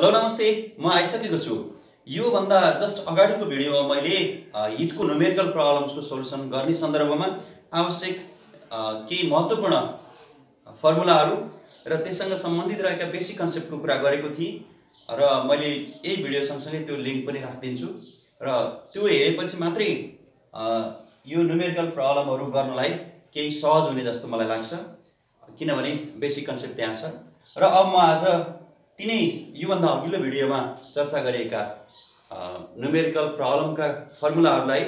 Hello नमस्ते, म आइसकेको छु। यो भन्दा जस्ट अगाडिको भिडियोमा मैले हिटको न्युमेरिकल प्रब्लम्सको सोलुसन गर्ने सन्दर्भमा आवश्यक केही महत्त्वपूर्ण फर्मुलाहरू र त्यससँग सम्बन्धित रहेका बेसिक कन्सेप्टको कुरा गरेको थिएँ र मैले यही भिडियो सँगसँगै त्यो लिङ्क पनि राखिदिन्छु र त्यो हेरेपछि मात्रै यो न्युमेरिकल प्रब्लमहरू गर्नलाई केही सहज हुने जस्तो मलाई लाग्छ, किनभने बेसिक कन्सेप्ट त्यहाँ छ। र अब म आज तिनै योभन्दा अघिल्लो भिडियोमा चर्चा गरेका न्युमेरिकल प्रब्लमका फर्मुलाहरूलाई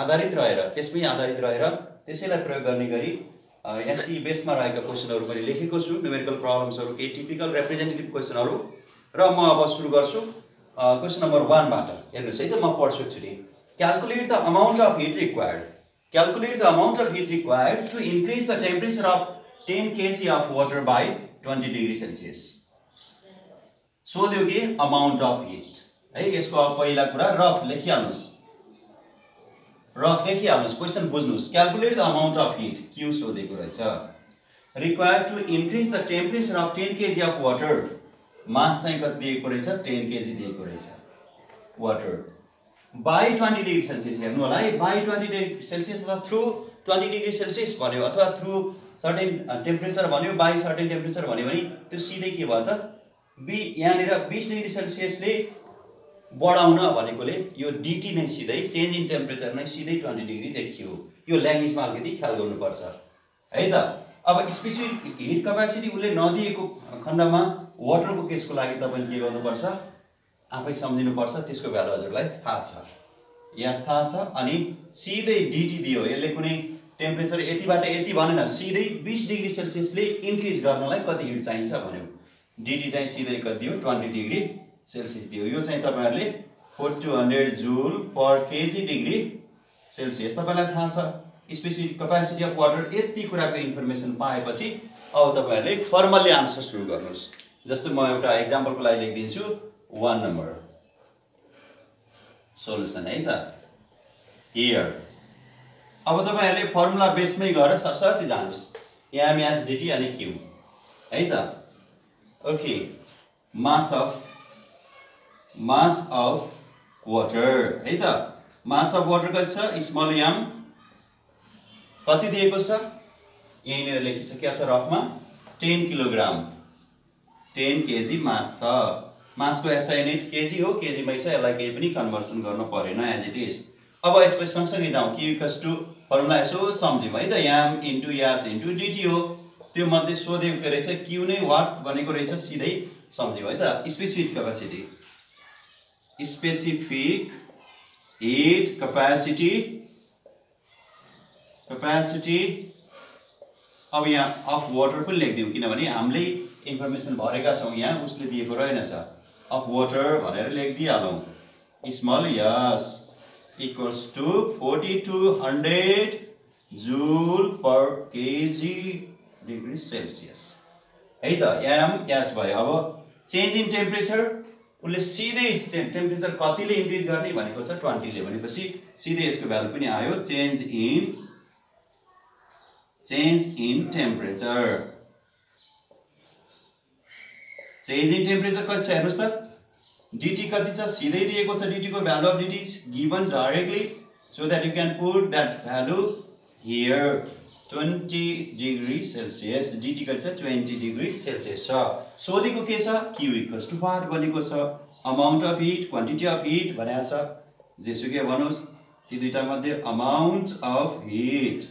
आधारित रहेर त्यसैलाई प्रयोग गर्ने गरी एससी बेस्डमा रहेका क्वेसनहरू मैले लेखेको छु। न्युमेरिकल प्रब्लम्सहरू केही टिपिकल रिप्रेजेन्टेटिभ क्वेसनहरू र म अब सुरु गर्छु क्वेसन नम्बर 1 बाट। हेर्नुस् है त, म पढ्छु एकचोटि। Calculate the amount of heat required to increase the temperature of 10 kg of water by 20 degree Celsius. सोध्यो कि अमाउन्ट अफ हिट है, यसको अब पहिला कुरा रफ लेखिहाल्नुस्, क्वेसन बुझ्नुस्। Calculate the amount of heat Q सोधेको रहेछ। Required to increase the temperature of 10 kg of water, mass चाहिँ कति दिएको रहेछ, 10 kg दिएको रहेछ वाटर, बाई 20 डिग्री सेल्सियस। हेर्नु होला है, बाई 20 डिग्री सेल्सियस अथवा थ्रु 20 डिग्री सेल्सियस भन्यो अथवा थ्रु सर्टेन टेम्परेचर भन्यो, बाई सर्टेन टेम्परेचर भन्यो भने त्यो सिधै के भयो त, यहाँनिर 20 डिग्री सेल्सियसले बढाउन भनेकोले यो डिटी नै सिधै चेन्ज इन टेम्परेचर नै सिधै 20 डिग्री देखियो। यो ल्याङ्ग्वेजमा अलिकति ख्याल गर्नुपर्छ है त। अब स्पेसिफिक हिट क्यापेसिटी उसले नदिएको खण्डमा वाटरको केसको लागि तपाईले के गर्नुपर्छ, आफै सम्झिनुपर्छ। त्यसको भ्यालु हजुरलाई थाहा छ, यहाँ थाहा छ। अनि सिधै डिटी दियो, यसले कुनै टेम्परेचर यतिबाट यति भनेन, सिधै 20 डिग्री सेल्सियसले इन्क्रिज गर्नलाई कति हिट चाहिन्छ भन्यो। डिटी चाहिँ सिधै कति दियो, 20 डिग्री सेल्सियस दियो। यो चाहिँ तपाईहरुले 4200 joule per KG degree Celsius तपाईलाई थाहा छ। स्पेसिफिक क्यापेसिटी अफ वाटर यति कुराको इन्फर्मेसन पाएपछि अब तपाईहरुले फर्मली आन्सर सुरु गर्नुस्। जस्तो म एउटा एक्जाम्पलको लागि लेखिदिन्छु, 1 नम्बर सोलुसन है त हियर। अब तपाईहरुले फर्मुला बेसमै गएर सरसर्ती जानुस्, एम एस डिटी अनि क्यू है त। ओके, मास अफ वाटर है त। मास अफ वाटर कति छ, स्मल एम कति दिएको छ, यहीँनिर लेखिसकेको छ रफमा, 10 किलोग्राम 10 केजी मास छ। मासको एसआई युनिट केजी हो, केजीमै छ, यसलाई केही पनि कन्भर्सन गर्न परेन, एज इट इज। अब यसपछि सँगसँगै जाउँ, क्यू इक्वल्स टु फर्मुला यसो सम्झ्यौँ है त, M into S into D T हो। त्यो मध्ये सोधेको के रहेछ, क्यू नै वाट भनेको रहेछ, सिधै सम्झ्यौँ है त। Specific capacity, specific heat capacity. अब यहाँ अफ वाटर पनि लेखिदिउँ, किनभने हामीले इन्फर्मेसन भरेका छौँ, यहाँ उसले दिएको रहेनछ। अफ वाटर भनेर लेखिदिइहालौँ, small s equals to 4200 joule per KG degree Celsius है त। एम एस भयो। अब चेन्ज इन टेम्परेचर, उसले सिधै टेम्परेचर कतिले इन्क्रिज गर्ने भनेको छ, 20 ले, भनेपछि सिधै यसको भ्यालु पनि आयो, change in temperature. Change in temperature कति छ हेर्नुस् त, डिटी कति छ सिधै दिएको छ। डिटी को value of D T is given directly, so that you can put that value here, 20 degree Celsius. D T कति छ, 20 डिग्री सेल्सियस छ। सोधेको के छ, क्यू इक्वल्स टु वाट भनेको छ, amount of hit, quantity of hit भनेको छ, जेसुकै भन्नुहोस्। ती दुईटा मध्ये amount of hit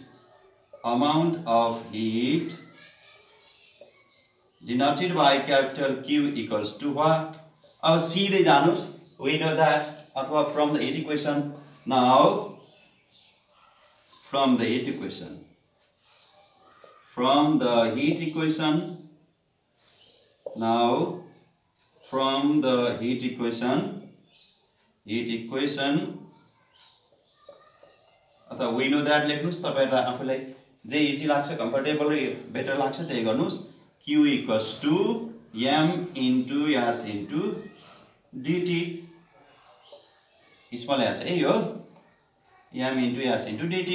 denoted by capital Q equals to what? अब सिधै जानुस्, we know that, अथवा from the heat equation. Now from the heat equation अथवा we know that लेख्नुस्। तपाईहरुलाई आफूलाई जे इजी लाग्छ, कम्फर्टेबल र बेटर लाग्छ त्यही गर्नुस्। Q equals to m into s into dt, small s है यो, m into s into dt।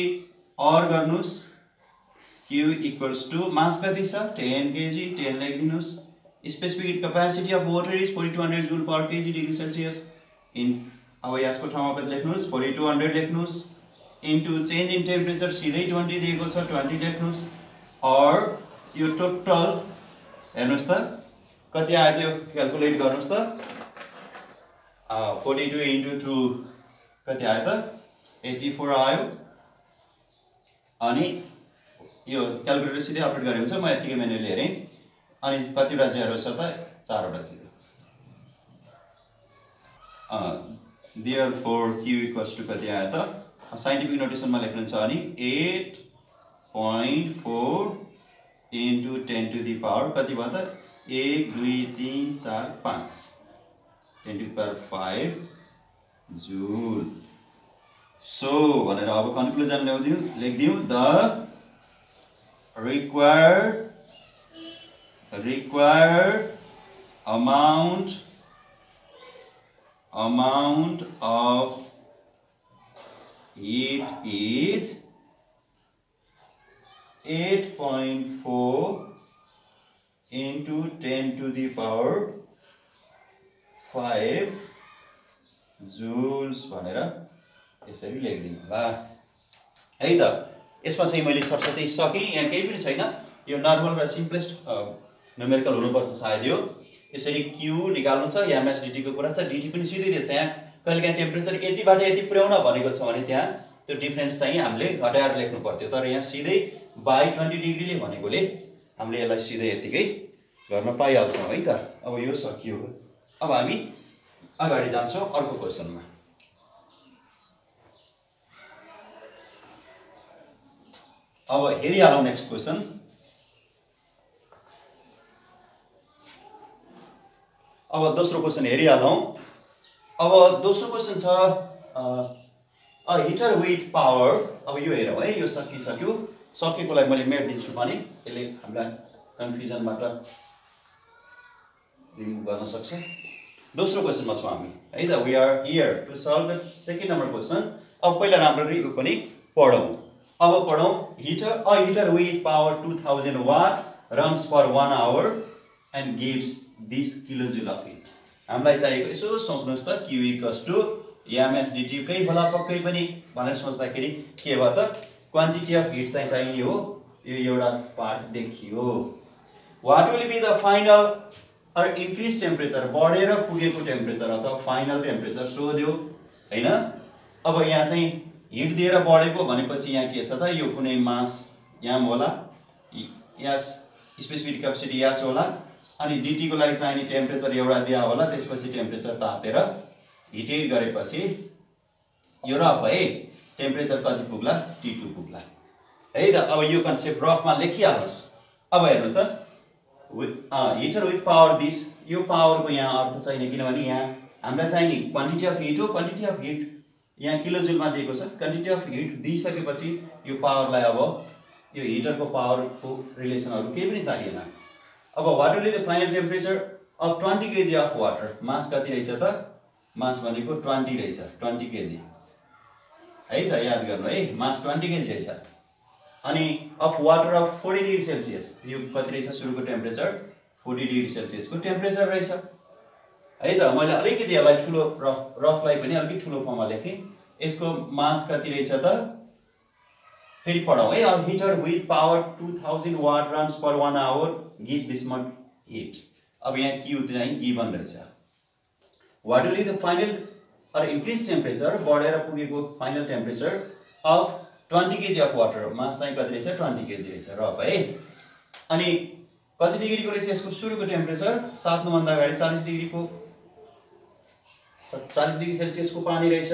और गर्नुस्, Q equals to मास कति छ, 10 kg, 10 लेखिदिनुस्, specific heat capacity of water is 4200 joule per KG degree Celsius in अब यसको ठाउँमा कति लेख्नुहोस् 4200 लेख्नुहोस् इन्टु चेन्ज इन टेम्परेचर सिधै 20 दिएको छ 20 लेख्नुहोस् अर यो टोटल हेर्नुहोस् त कति आयो त्यो क्याल्कुलेट गर्नुहोस् त 42 इन्टु 2 कति आयो त 84 आयो अनि यो क्याल्कुलेटर सिधै अपडेट गरेको छ म यतिकै म्यानुअली हेरेँ अनि कतिवटा जेरो छ त 4वटा zero therefore Q equals to कति आयो त साइन्टिफिक नोटेसनमा लेख्नुहुन्छ अनि 8.4 इन्टु 10 टु द पावर कति भयो त 1 2 3 4 5 10 to the power 5 joule so भनेर अब कन्क्लुजन लेखिदिउँ the required amount of heat is 8.4 into 10 to the power 5 joules भनेर यसरी लेखिदिनु होला है त। यसमा चाहिँ मैले सरस्वती सकेँ, यहाँ केही पनि छैन, यो नर्मल र सिम्पलेस्ट न्युमेरिकल हुनुपर्छ सायद। यो यसरी क्यू निकाल्नु छ, यहाँ एमएस डिटीको कुरा छ, डिटी पनि सिधै दिएछ। यहाँ कहिलेकाहीँ टेम्परेचर यतिबाट यति पुर्याउन भनेको छ भने त्यहाँ त्यो डिफरेन्स चाहिँ हामीले घटाएर लेख्नु पर्थ्यो, तर यहाँ सिधै बाई 20 डिग्रीले भनेकोले हामीले यसलाई सिधै यतिकै गर्न पाइहाल्छौँ है त। अब यो सकियो। अब हामी अगाडि जान्छौँ अर्को क्वेसनमा। अब हेरिहालौँ नेक्स्ट क्वेसन। अब दोस्रो क्वेसन हेरिहालौँ। अब दोस्रो क्वेसन छ अ हिटर विथ पावर। अब यो हेरौँ है, यो सकिसक्यो। सकेकोलाई मैले मेटिदिन्छु पनि, यसले हामीलाई कन्फ्युजनबाट रिमुभ गर्न सक्छ। दोस्रो क्वेसनमा छौँ हामी है त। We are here to solve the second number question. अब पहिला राम्ररी यो पनि पढौँ। अब पढौँ। A heater with power 2000 watt runs for 1 hour and gives this kilojoule of heat. हामीलाई चाहिएको यसो सोच्नुहोस् त, Q equals to MS DT कै भला पक्कै पनि भनेर सोच्दाखेरि के भयो त, क्वान्टिटी अफ हिट चाहिँ चाहिने हो। यो एउटा पार्ट देखियो। What will be the final or increase temperature, बढेर पुगेको टेम्परेचर अथवा फाइनल टेम्परेचर सोध्यो हैन। अब यहाँ चाहिँ हिट दिएर बढेको भनेपछि यहाँ के छ त, यो कुनै मास याम होला, यास स्पेसिफिक क्यापेसिटी यास होला, अनि डिटी को लागि चाहिने टेम्परेचर एउटा दिया होला। त्यसपछि टेम्परेचर तातेर हिटेड गरेपछि यो रफ है, टेम्परेचर कति पुग्ला, T2 पुग्ला है त। अब यो कन्सेप्ट रफमा लेखिहाल्नुहोस्। अब हेर्नु त, हिटर विथ पावर दिस, यो पावरको यहाँ अर्थ छैन, किनभने यहाँ हामीलाई चाहिने क्वान्टिटी अफ हिट हो। क्वान्टिटी अफ हिट यहाँ किलोजुलमा दिएको छ। क्वान्टिटी अफ हिट दिइसकेपछि यो पावरलाई अब यो हिटरको पावरको रिलेसनहरू केही पनि चाहिएन। अब what will be the final temperature of 20 KG of water. Mass कति रहेछ त, मास भनेको 20 रहेछ, 20 केजी है त, याद गर्नु है, मास 20 केजी रहेछ। अनि of water of 40 degree Celsius, यो कति रहेछ सुरुको टेम्परेचर, 40 डिग्री सेल्सियसको टेम्परेचर रहेछ है त। मैले अलिकति यसलाई ठुलो रफलाई पनि अलिकति ठुलो फर्ममा लेखेँ। यसको मास कति रहेछ त, फेरि पढौँ है। A heater with power 2000 watt runs per 1 hour give this much heat. अब यहाँ क्यू चाहिँ गिभन रहेछ। What will be the final or increase temperature, बढेर पुगेको final temperature of 20 KG of water. Mass चाहिँ कति रहेछ, 20 केजी रहेछ रफ है। अनि कति डिग्रीको रहेछ यसको सुरुको टेम्परेचर, तात्नुभन्दा अगाडि 40 डिग्री सेल्सियसको पानी रहेछ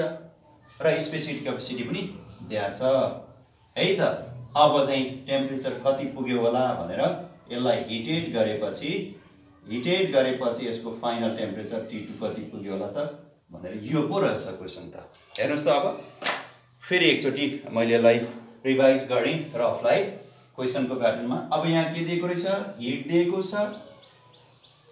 र स्पेसिफिक क्यापेसिटी पनि दिएको छ है त। अब चाहिँ टेम्परेचर कति पुग्यो होला भनेर यसलाई हिटेड गरेपछि यसको फाइनल टेम्परेचर T2 कति पुग्यो होला त भनेर यो पो रहेछ क्वेसन त। हेर्नुहोस् त, अब फेरि एकचोटि मैले यसलाई रिभाइज गरेँ रफलाई क्वेसनको प्याटर्नमा। अब यहाँ के दिएको रहेछ, हिट दिएको छ।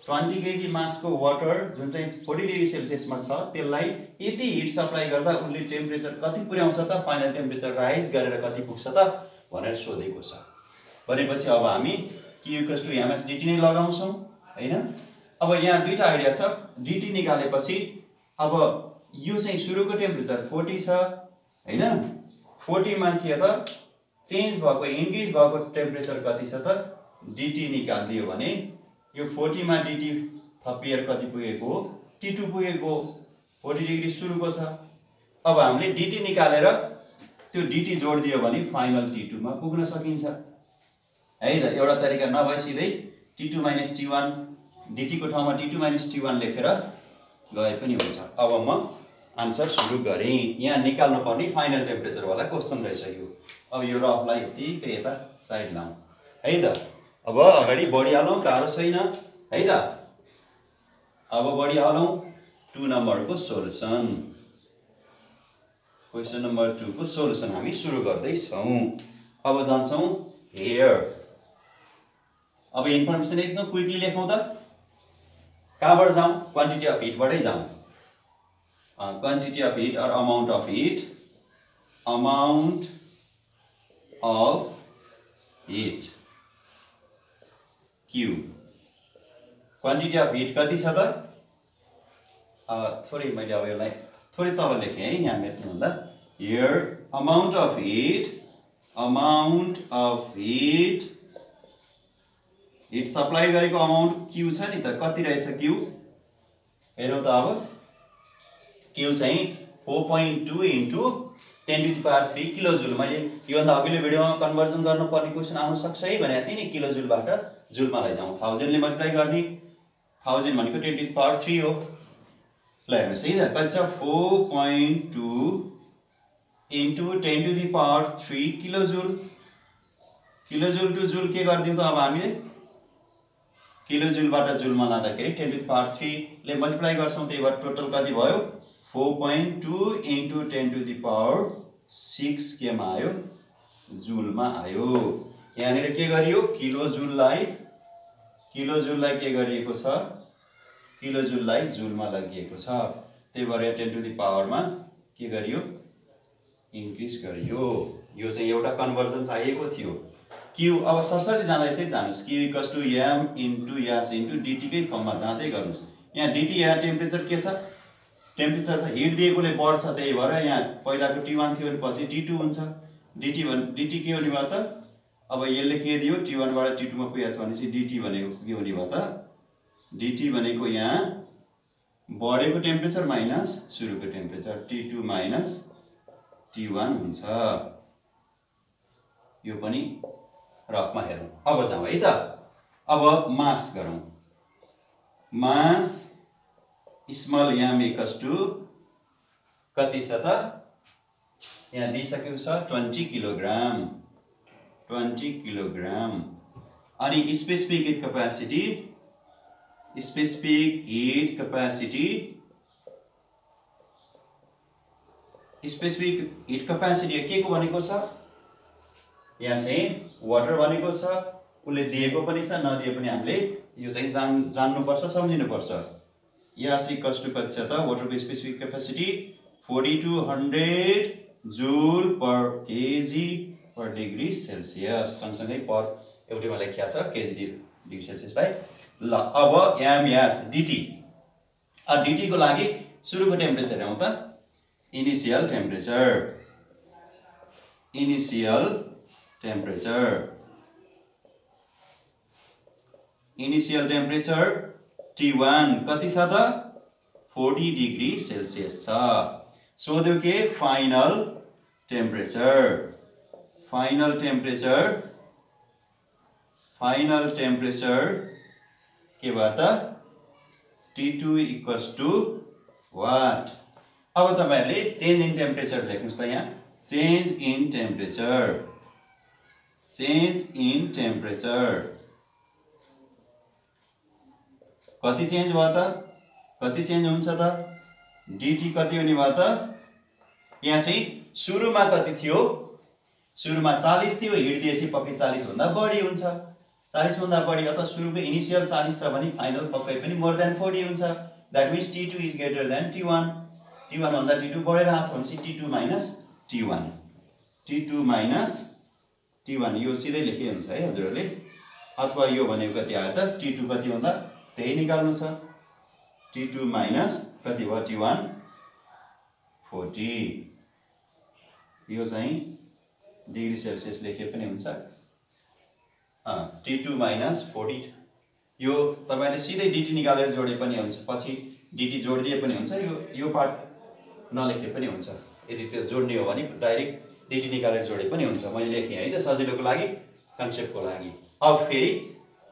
20 केजी मासको वाटर जुन चाहिँ 40 डिग्री सेल्सियसमा छ, त्यसलाई यति हिट सप्लाई गर्दा उनले टेम्परेचर कति पुर्याउँछ त, फाइनल टेम्परेचर राइज गरेर कति पुग्छ त भनेर सोधेको छ। भनेपछि अब हामी Q equals to MS D T नै लगाउँछौँ हैन। अब यहाँ दुईटा आइडिया छ। dt निकालेपछि अब यो चाहिँ सुरुको टेम्परेचर 40 छ हैन। 40 मा के त चेन्ज भएको इन्क्रिज भएको टेम्परेचर कति छ त dt निकाल्दियो भने यो 40 मा dt थपिएर कति पुगेको हो T2 पुगेको 40 डिग्री सुरुको छ। अब हामीले dt निकालेर त्यो dt जोड्दियो भने फाइनल T2 मा पुग्न सकिन्छ है त। एउटा तरिका नभए सिधै T2 - T1 dt को ठाउँमा T2 - T1 लेखेर गए पनि हुन्छ। अब म आन्सर सुरु गरेँ। यहाँ निकाल्नु पर्ने फाइनल टेम्परेचर वाला क्वेशन रहेछ यो। अब यो रफलाई यतिकै यता साइड लाउँ है त। अब अगाडि बढिहालौँ, गाह्रो छैन है त। अब बढिहालौँ 2 नम्बरको सोलुसन। क्वेशन नम्बर 2 को सोलुसन हामी सुरु गर्दैछौँ। अब जान्छौँ हेयर। अब इन्फर्मेसन एकदम क्विकली लेखौँ त। कहाँबाट जाउँ? क्वान्टिटी अफ हिटबाटै जाउँ। Quantity of heat or amount of heat, amount of heat Q। Quantity of heat कति छ त? थोरै मैले अब यसलाई थोरै तल लेखेँ है, यहाँ मेट्नुभन्दा। Here amount of heat, amount of heat, heat supply गरेको अमाउन्ट Q छ नि त, कति रहेछ Q? हेरौँ त। अब Q चाहिँ 4.2 × 10⁻³ किलोजुल। मैले योभन्दा अघिल्लो भिडियोमा कन्भर्जन गर्नुपर्ने क्वेसन आउन सक्छ है भनेको थिएँ नि। किलोजुलबाट जुलमा लैजाउँ। 1000 ले मल्टिप्लाई गर्ने, 1000 भनेको 10⁻³ हो। ल हेर्नुहोस् है त, कति छ 4.2 × 10⁻³ किलोजुल। किलोजुल टु जुल के गरिदिउँ त अब हामीले? किलोजुलबाट जुलमा लाँदाखेरि 10⁻³ ले मल्टिप्लाई गर्छौँ। त्यही भएर टोटल कति भयो? 4.2 × 10⁻6 केमा आयो? जुलमा आयो। यहाँनिर के गरियो? किलोजुललाई के गरिएको छ? किलोजुललाई जुलमा लगिएको छ। त्यही भएर 10⁻मा के गरियो? इन्क्रिज गरियो। यो चाहिँ एउटा कन्भर्जन चाहिएको थियो। Q अब सरसर्ती जाँदा यसै जानुस्। Q = m × s × dt कै फर्ममा जाँदै गर्नुस्। यहाँ dt यहाँ टेम्परेचर के छ? टेम्परेचर त हिट दिएकोले बढ्छ, त्यही भएर यहाँ पहिलाको T1 थियो भने पछि T2 हुन्छ। dt के हुने भयो त? अब यसले के दियो? T1 बाट T2 मा पुगेछ भनेपछि dt भनेको के हुने भयो त? dt भनेको यहाँ बढेको टेम्परेचर माइनस सुरुको टेम्परेचर T2 - T1 हुन्छ। यो पनि रफमा हेरौँ। अब जाउँ है त। अब मास गरौँ। मास स्मल m = कति छ त? यहाँ दिइसकेको छ 20 किलोग्राम। 20 किलोग्राम। अनि specific heat capacity, specific heat capacity, specific heat capacity के को भनेको छ? यहाँ चाहिँ वाटर भनेको छ। उसले दिएको पनि छ, नदिए पनि हामीले यो चाहिँ जान्नुपर्छ, सम्झिनुपर्छ। यहाँ = कति छ त? वाटरको specific capacity 4200 joule per KG per degree Celsius. सँगसँगै पर एउटैमा लेखिया छ केजी डिग्री सेल्सियसलाई। ल अब ms dt। dt को लागि सुरुको टेम्परेचर हेरौँ त। Initial temperature, initial temperature, initial temperature T1 कति छ त? 40 डिग्री सेल्सियस छ। सोध्यो के? Final temperature, final temperature, final temperature के भयो त? T2 = what? अब तपाईहरुले चेन्ज इन टेम्परेचर लेख्नुस् त। यहाँ change in temperature, change in temperature कति चेन्ज भयो त? कति चेन्ज हुन्छ त? dt कति हुने भयो त? यहाँ चाहिँ सुरुमा कति थियो? सुरुमा 40 थियो, हिट दिएपछि पक्कै 40 भन्दा बढी हुन्छ। 40 भन्दा बढी अथवा सुरुको इनिशियल 40 छ भने फाइनल पक्कै पनि मोर देन 40 हुन्छ। That means T2 is greater than T1। T1 भन्दा T2 बढेर आछ भनेपछि T2 - T1, T2 - T1 यो सिधै लेखे हुन्छ है हजुरहरुले। अथवा यो भनेको कति आयो त? T2 कति भन्दा त्यही निकाल्नु छ। T2 माइनस कति भयो T1 40, यो चाहिँ डिग्री सेल्सियस लेखे पनि हुन्छ। T2 माइनस 40, यो तपाईले सिधै dt निकालेर जोडे पनि हुन्छ, पछि dt जोडिदिए पनि हुन्छ, यो पार्ट नलेखे पनि हुन्छ। यदि त्यो जोड्ने हो भने डाइरेक्ट dt निकालेर जोडे पनि हुन्छ। मैले लेखेँ है त सजिलोको लागि, कन्सेप्टको लागि। अब फेरि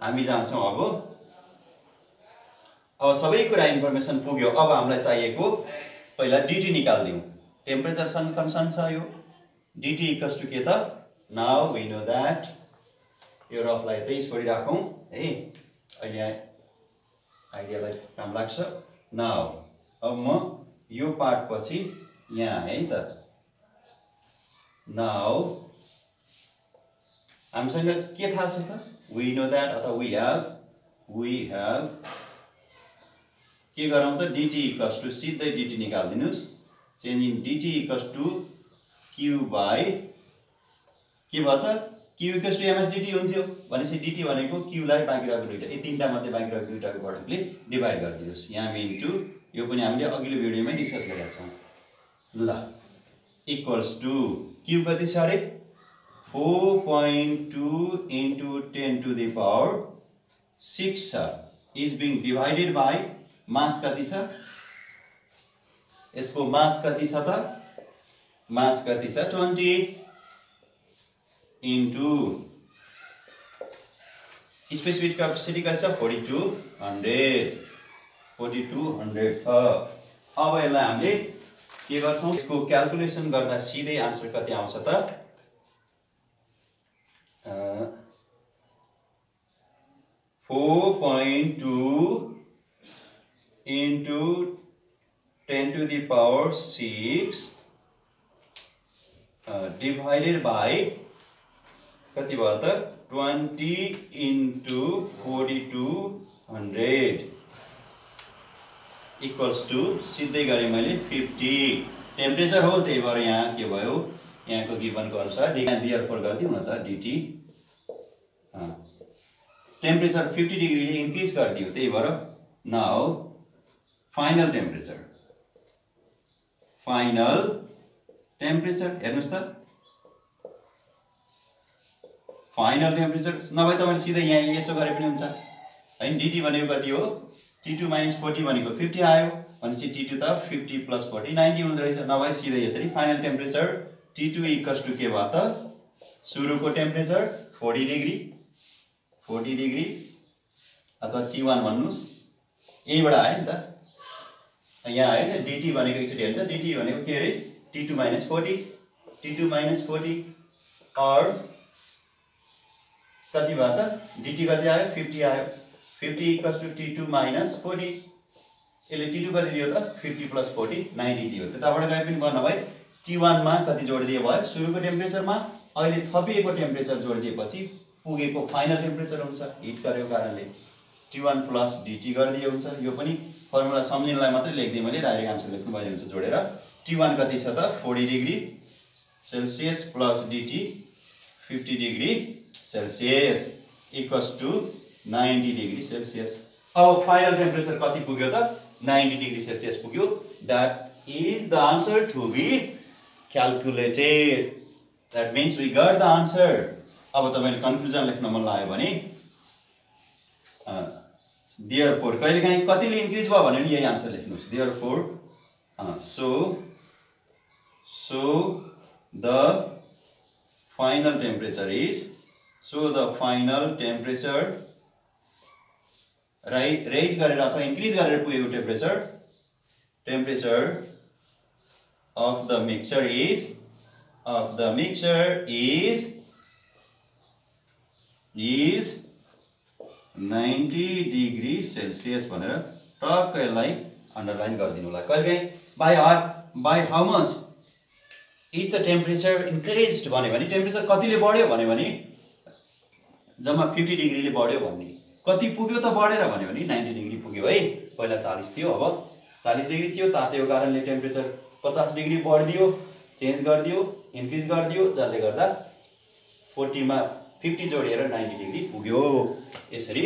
हामी जान्छौँ। अब सबै कुरा इन्फर्मेसन पुग्यो। अब हामीलाई चाहिएको पहिला dt निकाल्दियौँ। टेम्परेचर सँग कन्सर्न छ यो। dt इक्वल्स टु के त? नाउ वी नो दैट, यो रफलाई यतै छोडिराखौँ है, अहिले आइडियालाई काम लाग्छ। नाउ अब म यो पार्ट पछि यहाँ है त। नाउ हामीसँग के थाहा छ त? वी नो दैट अथवा वी हैव के गरौँ त? dt इक्वल्स टु सिधै dt निकाल्दिनुस्। Change in dt equals to q by के भयो त? q equals to ms dt हुन्थ्यो भनेपछि dt भनेको q लाई बाँकी रहेको दुईटा, यी तीनटा मध्ये बाँकी रहेको दुईटाको वर्गले डिभाइड गरिदिनुस्। यहाँ इन्टु यो पनि हामीले अघिल्लो भिडियोमै डिस्कस गरेका छौँ। ल इक्वल्स टु q कति छ अरे? 4.2 into 10 to the power 6 is being divided by मास कति छ? यसको मास कति छ त? मास कति छ? 20 into स्पेसिफिक क्यापेसिटी कति छ? 4200 छ। अब यसलाई हामीले के गर्छौं? यसको क्याल्कुलेसन गर्दा सिधै आन्सर कति आउँछ त? 4.2 into 10 to the power 6 divided by कति भयो त? 20 into 4200 इक्वल्स टु सिधै गरे मैले 50। टेम्परेचर हो, त्यही भएर यहाँ के भयो? यहाँको गिभनको अनुसार देयरफोर गर्दियौ न त dt। टेम्परेचर 50 डिग्रीले इन्क्रिज गरिदियो, त्यही भएर नाउ फाइनल टेम्परेचर हेर्नुस् त। फाइनल टेम्परेचर नभए तपाईले सिधै यहाँ यसो गरे पनि हुन्छ हैन। dt भनेको कति हो? T2 माइनस 40 भनेको 50 आयो भनेपछि T2 त 50 प्लस 40 90 हुँदो रहेछ। नभए सिधै यसरी final temperature T2 equals to के भयो त? सुरुको टेम्परेचर 40 डिग्री अथवा T1 भन्नुस्, यहीबाट आयो नि त। यहाँ आयो नि dt भनेको एकचोटि हेर्नु त। dt भनेको के अरे? T2 माइनस 40 और कति भयो त? dt कति आयो? 50 आयो। 50 इक्वल्स टु T2 माइनस 40। यसले T2 कति दियो त? 50 प्लस 40 90 दियो। त्यताबाट गए पनि भयो। नभए T1 मा कति जोडिदिए भयो? सुरुको टेम्परेचरमा अहिले थपिएको टेम्परेचर जोडिदिएपछि पुगेको फाइनल टेम्परेचर हुन्छ हिट गरेको कारणले। T1 प्लस dt गरिदिए हुन्छ। यो पनि फर्मुला सम्झिनलाई मात्रै लेख्दिए मैले, डाइरेक्ट आन्सर लेख्नु भए हुन्छ जोडेर। T1 कति छ त? 40 degree Celsius plus dt 50 degree Celsius equals to 90 degree Celsius. अब फाइनल टेम्परेचर कति पुग्यो त? 90 डिग्री सेल्सियस पुग्यो। That is the answer to be calculated. That means we got the answer. अब तपाईले कन्क्लुजन लेख्न मन लाग्यो भने देयरफोर कहिलेकाहीँ कतिले इन्क्रिज भयो भने यही आन्सर लेख्नुस्। Therefore so the final temperature is raise गरेर अथवा इन्क्रिज गरेर पुगेको temperature of the mixture is 90 degree Celsius भनेर टक्क यसलाई अन्डरलाइन गरिदिनु होला। कहिलेकाहीँ by how much is the temperature increased भन्यो भने टेम्परेचर कतिले बढ्यो भन्यो भने जम्मा 50 डिग्रीले बढ्यो भन्ने। कति पुग्यो त बढेर भन्यो भने 90 डिग्री पुग्यो है। पहिला 40 थियो, अब 40 डिग्री थियो, तातेको कारणले टेम्परेचर 50 डिग्री बढ्दियो, चेन्ज गरिदियो, इन्क्रिज गरिदियो, जसले गर्दा 40 मा 50 जोडिएर 90 डिग्री पुग्यो। यसरी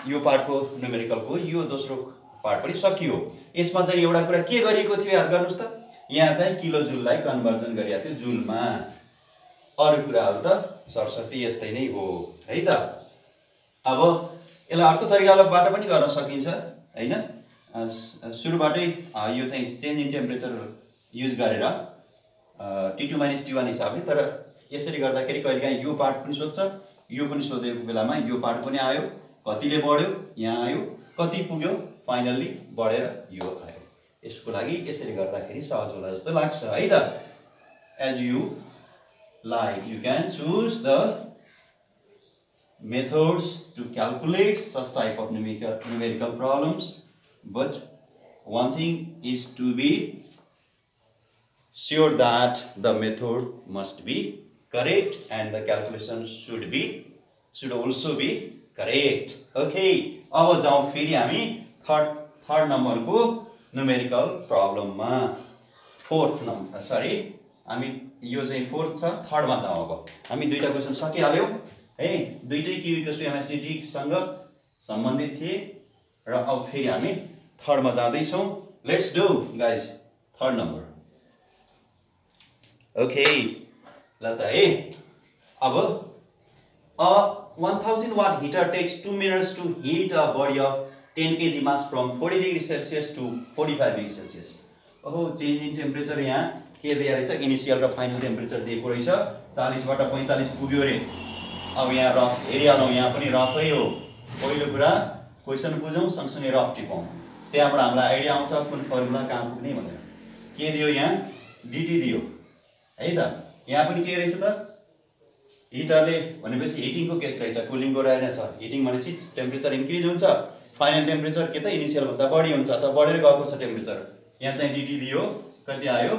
यो पार्टको न्युमेरिकलको यो दोस्रो पार्ट पनि सकियो। यसमा चाहिँ एउटा कुरा के गरिएको थियो याद गर्नुस् त, यहाँ चाहिँ किलो जुललाई कन्भर्जन गरिएको थियो जुलमा। अरु कुराहरु त सरस्वती यस्तै नै हो है त। अब यसलाई अर्को तरिकाबाट पनि गर्न सकिन्छ हैन। सुरुबाटै यो चाहिँ चेन्ज इन टेम्परेचर युज गरेर T2 - T1 हिसाबले, तर यसरी गर्दाखेरि कहिलेकाहीँ यो पार्ट पनि सोध्छ, यो पनि सोधेको बेलामा यो पार्ट पनि आयो, कतिले बढ्यो यहाँ आयो, कति पुग्यो फाइनल्ली बढेर यो आयो। यसको लागि यसरी गर्दाखेरि सहज होला जस्तो लाग्छ है त। As you like you can choose the methods to calculate such type of numerical problems, but one thing is to be sure that the method must be correct and the calculation should also be correct. Okay, अब जाउँ फेरि हामी third नम्बरको numerical प्रब्लममा। Fourth number sorry हामी यो चाहिँ fourth छ, थर्डमा जाउँ। अब हामी दुईटा क्वेसन सकिहाल्यौँ है, दुईटै Q = MSDT सँग सम्बन्धित थिए र अब फेरि हामी थर्डमा जाँदैछौँ। Let's do guys third number. Okay ल त है। अब a 1000 watt heater takes 2 minutes to heat a body of 10 kg mass from 40 degrees Celsius to 45 degrees Celsius। ओहो चेन्ज इन टेम्परेचर यहाँ के दिएको रहेछ, इनिसियल र फाइनल टेम्परेचर दिएको रहेछ। 40 बाट 45 पुग्यो रे। अब यहाँ रफ हेरिहालौँ, यहाँ पनि रफै हो। पहिलो कुरा क्वेसन बुझौँ सँगसँगै रफ टिपौँ, त्यहाँबाट हामीलाई आइडिया आउँछ कुन फर्मुला कहाँ पुग्ने भनेर। के दियो यहाँ डिटी दियो है त। यहाँ पनि के रहेछ त हिटरले भनेपछि हिटिङको केस रहेछ, कुलिङको रहेछ। हिटिङ भनेपछि टेम्परेचर इन्क्रिज हुन्छ, फाइनल टेम्परेचर के त इनिसियल भन्दा बढी हुन्छ, त बढेर गएको छ टेम्परेचर। यहाँ चाहिँ डिटी दियो, कति आयो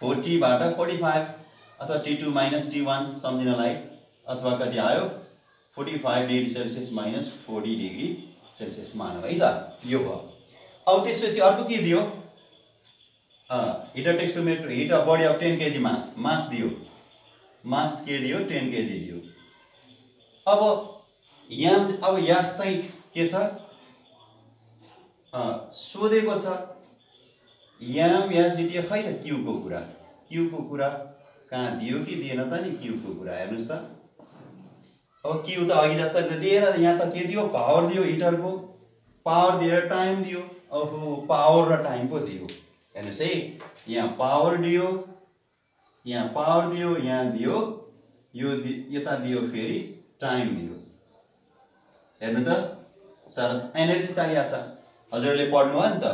40 बाट 45 अथवा T2 - T1 सम्झिनलाई, अथवा कति आयो 45 degree Celsius minus 40 degree Celsius मानौ है त। यो भयो। अब त्यसपछि अर्को के दियो, heater takes 2 minute to heat a body of 10 kg mass. Mass दियो, मास के दियो 10 kg दियो। अब यहाँ अब यास चाहिँ के छ सोधेको छ, याम यास डिटी खै त क्यू को कुरा कहाँ दियो कि दिएन त नि क्यू को कुरा हेर्नुस् त। अब क्यू त अघि जस्तै त दिएन, यहाँ त के दियो पावर दियो, हिटरको पावर दिएर टाइम दियो। ओहो पावर र टाइम पो दियो हेर्नुस् है, यहाँ पावर दियो, यहाँ पावर दियो, यहाँ दियो यो यता दियो फेरि टाइम दियो। हेर्नु त, तर एनर्जी चाहिएको छ। हजुरले पढ्नु हो नि त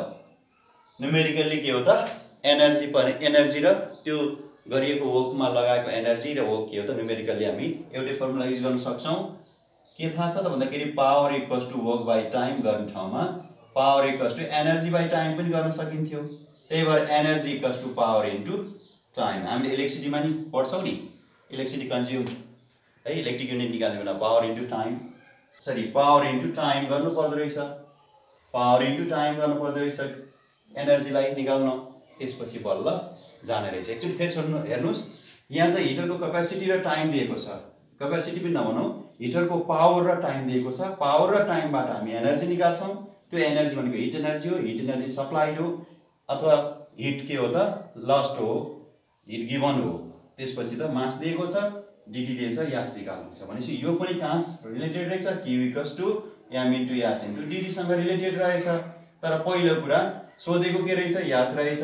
न्युमेरिकली के हो त एनर्जी पर एनर्जी र त्यो गरिएको वर्कमा लगाएको एनर्जी र वर्क के हो त न्युमेरिकली हामी एउटै फर्मुला युज गर्न सक्छौं। के थाहा छ त भन्दाखेरि power equals to work by time गर्ने ठाउँमा power equals to energy by time पनि गर्न सकिन्थ्यो। त्यही भएर energy equals to power into time. हामीले इलेक्ट्रिसिटीमा नि पढ्छौं नि, इलेक्ट्रिसिटी कन्ज्युम है, इलेक्ट्रिक युनिट निकाल्ने बेला power into time, sorry power into time गर्नु पर्दो रहेछ, पावर इन्टु टाइम गर्नु पर्दो रहेछ एनर्जीलाई निकाल्न, त्यसपछि बल्ल जाने रहेछ। एकचोटि फेरि सुन्नु हेर्नुस्, यहाँ चाहिँ हिटरको क्यापेसिटी र टाइम दिएको छ, क्यापेसिटी पनि नभनौँ हिटरको पावर र टाइम दिएको छ। पावर र टाइमबाट हामी एनर्जी निकाल्छौँ, त्यो एनर्जी भनेको हिट एनर्जी हो, हिट एनर्जी सप्लाइड हो अथवा हिट के हो त लस्ट हो, हिट गिभन हो। त्यसपछि त मास दिएको छ, डिटी दिएको छ, यास निकाल्नु छ भनेपछि यो पनि कहाँ रिलेटेड रहेछ, Q equals to M into S into D T सँग रिलेटेड रहेछ। तर पहिलो कुरा सोधेको के रहेछ यास रहेछ,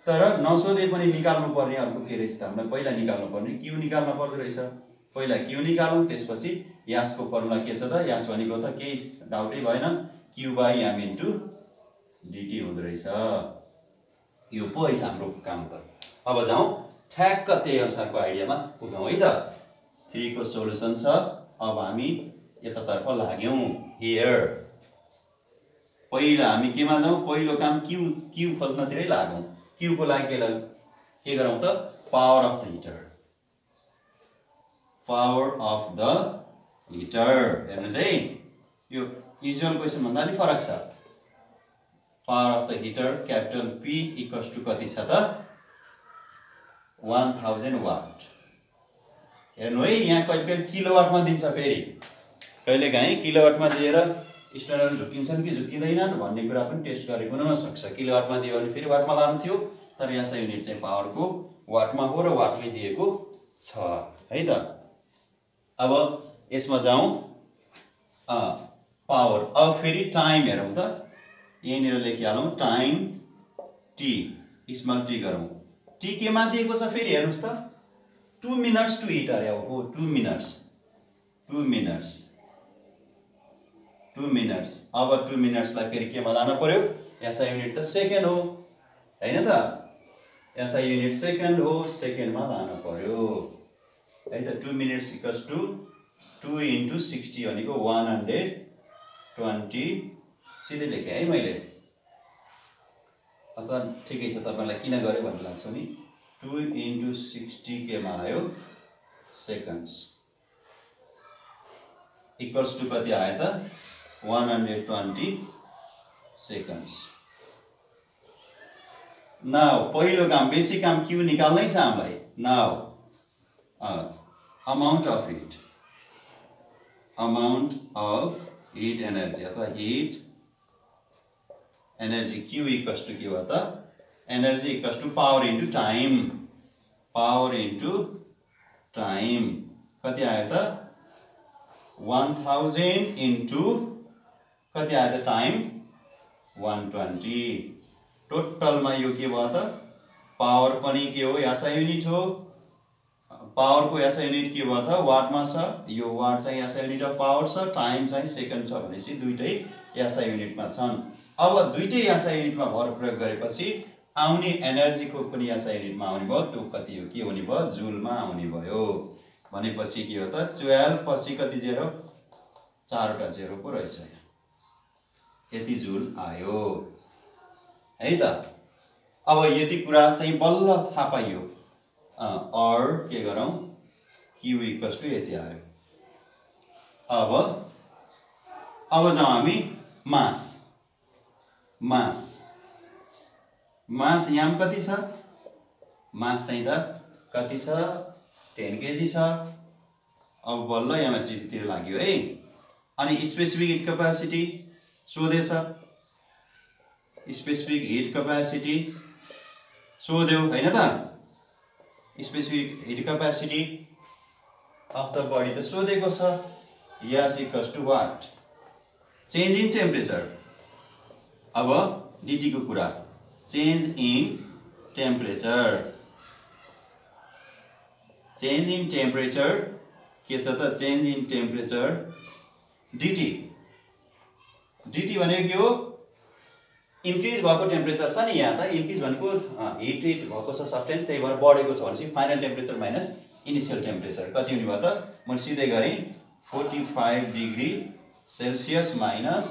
तर नसोधे पनि निकाल्नु पर्ने अर्को के रहेछ त हामीलाई पहिला निकाल्नु पर्ने क्यू निकाल्नु पर्दो रहेछ। पहिला क्यू निकालौँ, त्यसपछि यासको फर्मुला के छ त, यास भनेको त केही डाउटै भएन Q by M into D T हुँदो रहेछ। यो पो है हाम्रो काम त। अब जाउँ ठ्याक्क त्यही अनुसारको आइडियामा पुगौँ है त। 3 को सोलुसन छ। अब हामी यतातर्फ लाग्यौँ हियर। पहिला हामी केमा जाउँ, पहिलो काम क्यू खोज्नतिरै लागौँ। क्यू को लागि के गरौँ त, power of the heater, power of the heater. हेर्नुस् है, यो युजुअल क्वेसन भन्दा अलि फरक छ। Power of the heater capital P equals to कति छ त 1000 वाट। हेर्नु है यहाँ कहिले कहिले किलोवाटमा दिन्छ, फेरि कहिलेकाहीँ किलोवाटमा दिएर स्ट्यान्डर्ड झुक्किन्छन् कि झुक्किँदैनन् भन्ने कुरा पनि टेस्ट गरेको हुनसक्छ। किलोवाटमा दियो भने फेरि वाटमा लानु थियो, तर एसआई युनिट चाहिँ पावरको वाटमा हो र वाटले दिएको छ है त। अब यसमा जाउँ पावर। अब फेरि टाइम हेरौँ त, यहीँनिर लेखिहालौँ टाइम टी, स्मल टी गरौँ। टी केमा दिएको छ फेरि हेर्नुहोस् त, 2 मिनट्स टु हिट अरे हो 2 मिनट्स। अब 2 मिनट्सलाई फेरि केमा लानु पर्यो, एसआई युनिट त सेकेन्ड हो हैन त, एसआई युनिट सेकेन्ड हो, सेकेन्डमा लानु पर्यो है त। 2 मिनट्स इक्वल्स टु 2 × 60 भनेको 120, सिधै लेखेँ है मैले, अथवा ठिकै छ तपाईँलाई किन गरेँ भन्ने लाग्छ नि। 2 × 60 केमा आयो सेकेन्ड्स, इक्वल्स टु कति आयो त 120 सेकेन्ड्स। नाउ पहिलो काम, बेसिक काम क्यू निकाल्नै छ हामीलाई। Now amount of heat energy अथवा heat energy Q equals to के भयो त, energy equals to power into time, कति आयो त 1000 इन्टु कति आयो त टाइम 120। टोटलमा यो के भयो त, पावर पनि के हो एसआई युनिट हो, पावरको एसआई युनिट के भयो त वाटमा छ, यो वाट चाहिँ एसआई युनिट अफ पावर छ, टाइम चाहिँ सेकेन्ड छ भनेपछि दुईटै एसआई युनिटमा छन्। अब दुईटै एसआई युनिटमा भर प्रयोग गरेपछि आउने एनर्जीको पनि एसआई युनिटमा आउने भयो, त्यो कति हो के हुने भयो, जुलमा आउने भयो। भनेपछि के हो त 12 पछि कति जेरो, 4वटा जेरो पो रहेछ, यति जुल आयो है त। अब यति कुरा चाहिँ बल्ल थाहा पाइयो, और के गरौँ, क्यू इक्वल्स टु यति आयो। अब जाउँ हामी मास यहाँ कति छ, मास चाहिँ त कति छ 10 केजी छ। अब बल्ल एमएसडी तिर लाग्यो है। अनि स्पेसिफिक हिट क्यापासिटी सोधेछ, स्पेसिफिक हिट क्यापासिटी सोध्यो हैन त, specific heat capacity of the body त सोधेको छ, S equals to what, change in temperature. अब डीटी को कुरा, चेन्ज इन टेम्परेचर के छ त, चेन्ज इन टेम्परेचर डीटी भनेको के हो, इन्क्रिज भएको टेम्परेचर छ नि, यहाँ त इन्क्रिज भनेको हिट भएको छ सब्सटेन्स, त्यही भएर बढेको छ भनेपछि final temperature minus initial temperature कति हुने भयो त, मैले सिधै गरेँ 45 degree Celsius minus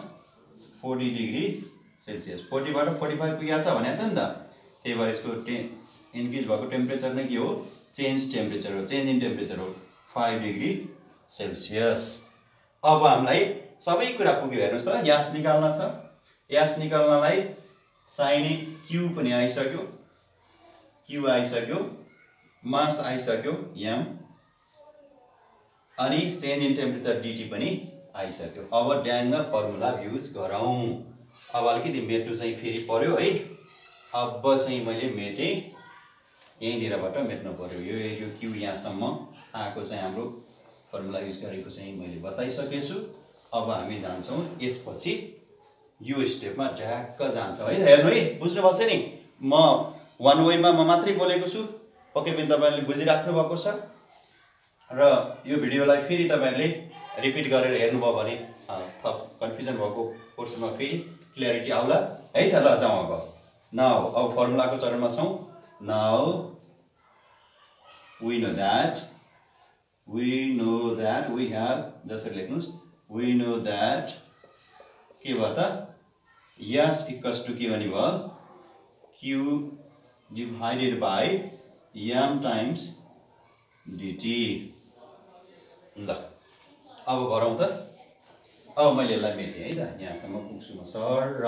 40 degree Celsius. 40 बाट 45 पुगेको छ भनेको छ नि त, त्यही भएर यसको इन्क्रिज भएको टेम्परेचर नै के हो, चेन्ज इन टेम्परेचर हो 5 डिग्री सेल्सियस। अब हामीलाई सबै कुरा पुग्यो हेर्नुहोस् त, ग्यास निकाल्न छ, ग्यास निकाल्नलाई चाहिने क्यू पनि आइसक्यो, मास आइसक्यो एम, अनि चेन्ज इन टेम्परेचर डीटी पनि आइसक्यो। अब ड्याङ्ग फर्मुला युज गरौँ। अब अलिकति मेट्नु चाहिँ फेरि पर्यो है। अब चाहिँ मैले मेटेँ, यहीँनिरबाट मेट्नु पर्यो, यो क्यू यहाँसम्म आएको चाहिँ हाम्रो फर्मुला युज गरेको चाहिँ मैले बताइसकेछु। अब हामी जान्छौँ यसपछि यो स्टेपमा ढ्याक्क जान्छौँ है। हेर्नु है, बुझ्नुभएको छ नि, म वान वेमा म मात्रै बोलेको छु, पक्कै पनि तपाईँहरूले बुझिराख्नु भएको छ र यो भिडियोलाई फेरि तपाईँहरूले रिपिट गरेर हेर्नुभयो भने थप कन्फ्युजन भएको पोर्सनमा फेरि क्ल्यारिटी आउला है त। ल जाउँ अब फर्मुलाको चरणमा छौँ। Now we know that we have, जसरी लेख्नुस्, we know that के भयो त, यस इक्वल्स टु के भने भयो, Q divided by m times dt। ल अब गरौँ त। अब मैले यसलाई मेटेँ है त, यहाँसम्म पुग्छु म सर र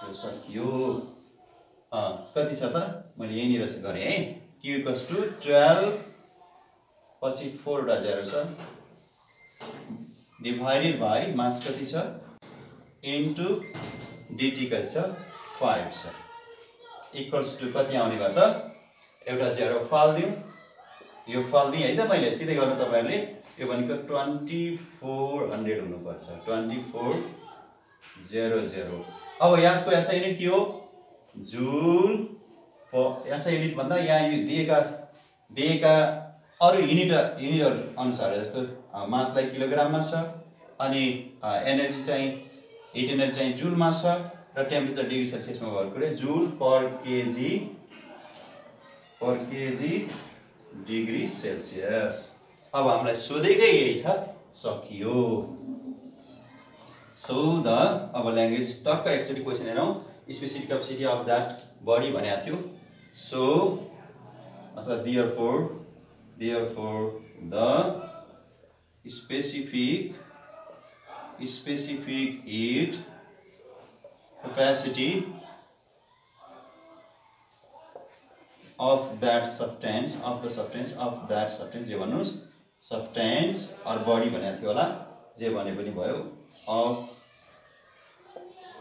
यो सकियो। कति छ त, मैले यहीँनिर गरेँ है, Q इक्वल्स टु 12 पछि 4 वटा जेरो छ, डिभाइडेड बाई मास कति छ इन्टु dt कति छ 5 छ इक्वल्स टु कति आउने भयो त एउटा जेरो फाल्दिउँ यो फाल्दिएँ है त मैले सिधै गर्नु तपाईहरुले यो भनेको 2400 हुनुपर्छ 2400 अब यसको एसआई युनिट के हो जूल एसआई युनिट भन्दा यहाँ यो दिएका अरु युनिटहरु अनुसार जस्तो मासलाई किलोग्राममा छ अनि एनर्जी चाहिँ हिट एनर्जी चाहिँ जुलमा छ र टेम्परेचर डिग्री सेल्सियसमा भएको रे joule per KG degree Celsius अब हामीलाई सोधेकै यही छ सकियो सो द अब ल्याङ्ग्वेज टक्क एकचोटी क्वेशन हेरौं specific capacity of that body भनेको थियो सो अथवा therefore the specific heat capacity of that substance जे भन्नुस् substance or body भनेको थियो होला जे भने पनि भयो of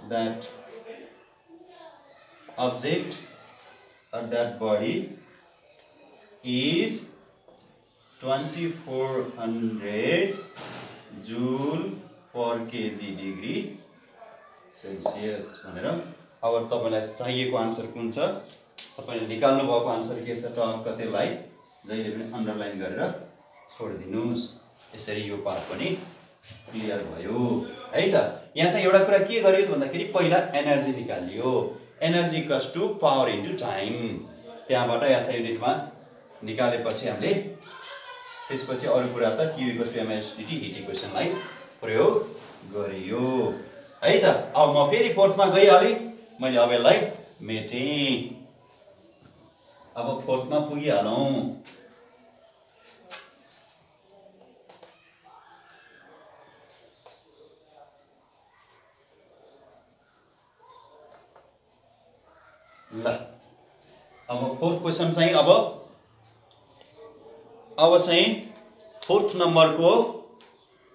that object or that body is 2400 joule per kg degree celsius भनेर अब तपाईलाई चाहिएको आन्सर कुन छ तपाईले निकाल्नु भएको आन्सर के छ टक्क त्यसलाई जहिले पनि अन्डरलाइन गरेर छोडिदिनुस् यसरी यो पार्ट पनि क्लियर भयो है त यहाँ चाहिँ एउटा कुरा के गरियो भन्दाखेरि पहिला एनर्जी निकालियो energy equals to power into time त्यहाँबाट एसआई युनिटमा निकालेपछि हामीले त्यसपछि अरु कुरा त q equals to msdt heat इक्वेसनलाई प्रयोग गरियो है त अब म फेरि फोर्थमा गइहाले मैले अब यसलाई मेटेँ अब फोर्थमा पुगिहालौं ल अब फोर्थ क्वेशन चाहिँ अब चाहिँ फोर्थ नम्बरको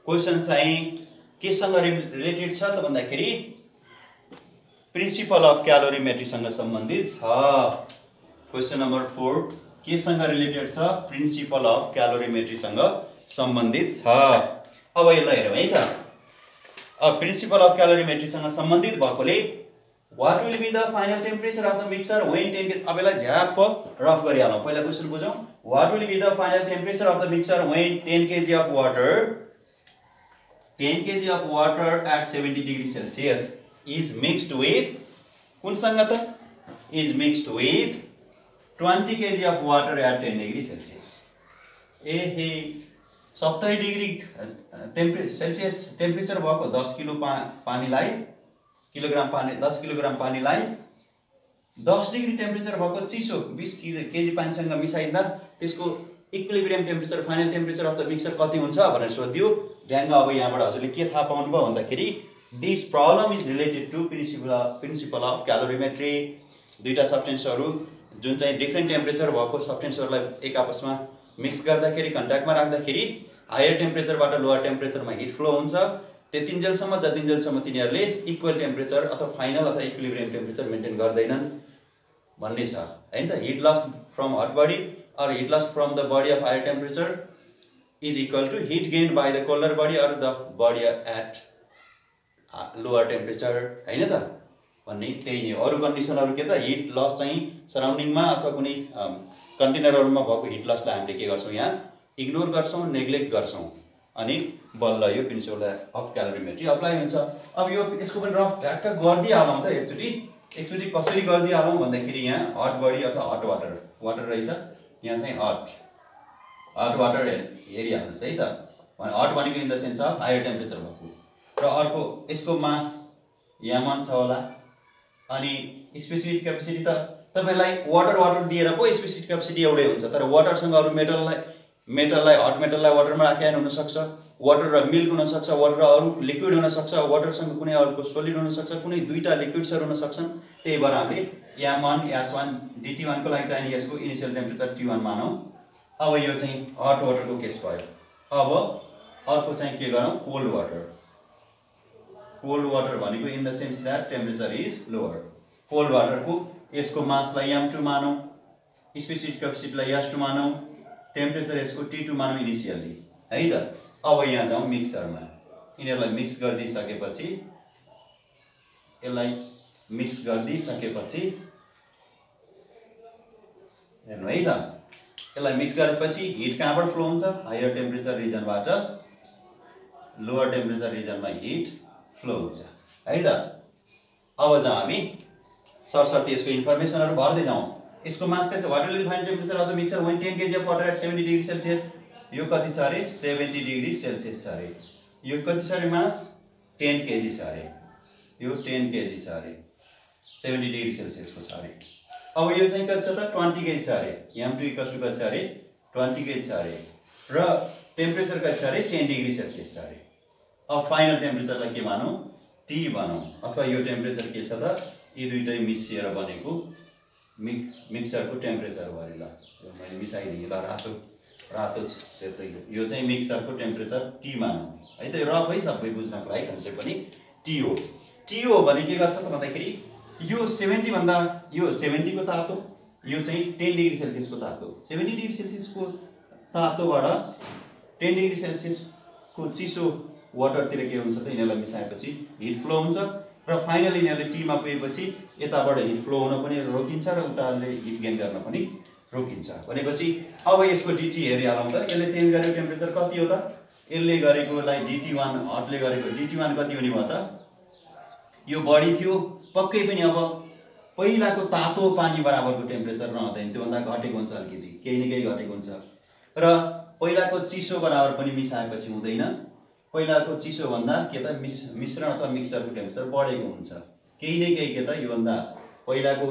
क्वेशन चाहिँ केसँग रिलेटेड छ त भन्दाखेरि प्रिन्सिपल अफ क्यालोरीमेट्री सँग सम्बन्धित छ क्वेशन नम्बर 4 केसँग रिलेटेड छ प्रिन्सिपल अफ क्यालोरीमेट्री सँग सम्बन्धित छ अब यसलाई हेरौँ है त अब प्रिन्सिपल अफ क्यालोरीमेट्री सँग सम्बन्धित भएकोले what will be the final temperature of the mixture when 10 kg अब यसलाई झ्याप रफ गरिहालौं पहिला question बुझौं what will be the final temperature of the mixture when 10 kg of water at 70 degree celsius is mixed with कुन सँग त is mixed with 20 kg of water at 10 degree celsius A 70 degree Celsius temperature भएको 10 kilogram पानीलाई 10 degree temperature भएको चिसो 20 KG पानीसँग मिसाइदा त्यसको equilibrium temperature final temperature of the mixture कति हुन्छ भनेर सोधियो ड्याङ्ग अब यहाँबाट हजुरले के थाहा पाउनु भयो भन्दाखेरि this problem is related to principle of calorimetry दुईटा सब्स्टेन्सहरु जुन चाहिँ डिफरेन्ट टेम्परेचर भएको सब्स्टेन्सहरुलाई एक आपसमा मिक्स गर्दाखेरि कन्ट्याक्टमा राख्दाखेरि हायर टेम्परेचरबाट लोअर टेम्परेचरमा हिट फ्लो हुन्छ त्यतिन्जेलसम्म जतिन्जेलसम्म तिनीहरुले इक्वल टेम्परेचर अथवा फाइनल अथवा इक्विलिब्रियम टेम्परेचर मेन्टेन गर्दैनन् भन्ने छ हैन त heat lost from hot body or heat loss from the body of higher temperature is equal to heat gained by the colder body or the body at lower temperature हैन त भन्ने त्यही नै अरु कन्डिसनहरु के त हिट लस चाहिँ सराउन्डिङमा अथवा कुनै कन्टेनरहरुमा भएको हिट लसलाई हामीले के गर्छौं यहाँ इग्नोर गर्छौं नेग्लेक्ट गर्छौं अनि बल्ल यो प्रिन्सिपल अफ क्यालोरीमेट्री अप्लाई हुन्छ अब यो यसको पनि रफ ढ्याक्क गर्दै हालौं त एकचोटी कसरी गर्दै हालौं भन्दाखेरि यहाँ हट बडी अथवा हट वाटर रहेछ यहाँ चाहिँ हट वाटर एरिया हुन्छ है त हट भनेको in the sense of higher temperature भएको र अर्को यसको मास यामन छ होला अनि स्पेसिफिक क्यापेसिटी त तपाईलाई वाटर दिएर पो स्पेसिफिक क्यापेसिटी एउटै हुन्छ तर वाटरसँग अरु मेटललाई हट मेटललाई वाटरमा राखेर हुन सक्छ वाटर र मिल्क हुन सक्छ वाटर र अरु लिक्विड हुन सक्छ वाटरसँग कुनै अर्को सोलिड हुन सक्छ कुनै दुईटा लिक्विड्सहरु हुन सक्छन् त्यही भएर हामीले m1 s1 dt1 को लागि चाहिँ यसको इनिशियल टेम्परेचर t1 मानौ अब यो चाहिँ हट वाटरको केस भयो अर्को चाहिँ के गरौँ कोल्ड वाटर भनेको in the sense that temperature is lower cold water को यसको मासलाई m2 मानौं स्पेसिफिक कोएफिसिएन्टलाई s2 मानौं टेम्परेचर यसको t2 मानौं इनिशियली है त अब यहाँ जाउँ मिक्सरमा यिनीहरुलाई मिक्स गर्दिसकेपछि यसलाई मिक्स गर्दिसकेपछि हेर्नु है त यसलाई मिक्स गरेपछि हिट कहाँबाट फ्लो हुन्छ हायर टेम्परेचर रिजनबाट लोअर टेम्परेचर रिजनमा हिट फ्लो हुन्छ है त अब चाहिँ हामी सरसर्ती यसको इन्फर्मेसनहरु भर्दै जाउँ यसको मास के छ what will be final temperature of the mixture when 10 kg of water at 70 degree Celsius यो कति छ अरे 70 डिग्री सेल्सियस छ अरे यो कति छ अरे मास 10 kg छ अरे यो 10 kg छ अरे 70 डिग्री सेल्सियस को छ अरे अब यो चाहिँ कति छ त 20 kg छ अरे m2 कति छ अरे 20 kg छ अरे र टेम्परेचर कति छ अरे 10 डिग्री सेल्सियस छ अरे अब फाइनल टेम्परेचरलाई के मानौं T भनौं अथवा यो टेम्परेचर के छ त यी दुईटै मिसिएर बनेको मिक्सरको टेम्परेचर भयो ल यो मैले मिसाइदिए ल रातो सेतो यो चाहिँ मिक्सरको टेम्परेचर T मानौं है त रफ है सबै बुझ्नको लागि कन्सेप्ट पनि T हो भने के गर्छ त भन्दाखेरि यो 70 भन्दा यो 70 को तातो यो चाहिँ 10 डिग्री सेल्सियस को तातो 70 डिग्री सेल्सियस को तातोबाट 10 डिग्री सेल्सियस को चिसो वाटरतिर के हुन्छ त यिनीहरुलाई मिसाएपछि हिट फ्लो हुन्छ र फाइनली यिनीहरुले टी मा पुगेपछि यताबाट हिट फ्लो हुन पनि रोकिन्छ र उताले हिट गेन गर्न पनि रोकिन्छ भनेपछि अब यसको dt हेरिहालौं त यसले चेन्ज गरेको टेम्परेचर कति हो त यसले गरेकोलाई dt1 हटले गरेको dt1 कति हुने भयो त यो बढी थियो पक्कै पनि अब पहिलाको तातो पानी बराबरको टेम्परेचर नहुँदैन त्यो भन्दा घटेको हुन्छ अलिकति केही न केही घटेको हुन्छ र पहिलाको चिसो बराबर पनि मिसाएपछि हुँदैन पहिलाको चिसो भन्दा के त मिश्रण अथवा मिक्सरको टेम्परेचर बढेको हुन्छ केही न केही के त यो भन्दा पहिलाको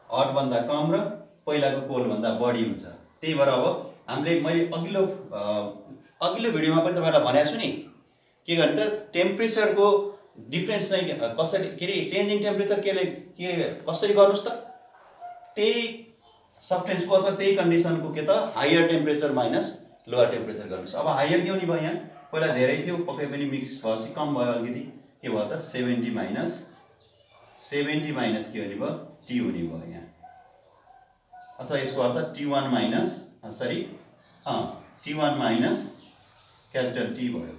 हट भन्दा कम र पहिलाको कोल्ड भन्दा बढी हुन्छ त्यही भएर अब हामीले मैले अघिल्लो भिडियोमा पनि तपाईहरुलाई भनेको छु नि के गर्ने त टेम्परेचरको डिफरेन्स चाहिँ कसरी के रे चेन्जिङ टेम्परेचर के कसरी गर्नुस् त त्यही सब्स्टेन्सको अथवा त्यही कन्डिसनको के त higher temperature minus lower temperature गर्नुस् अब हायर के हुने भयो यहाँ पहिला धेरै थियो पक्कै पनि मिक्स भएपछि कम भयो अलिकति के भयो त 70 माइनस के हुने भयो T हुने भयो यहाँ अथवा यसको अर्थ T1 minus sorry T1 minus capital T भयो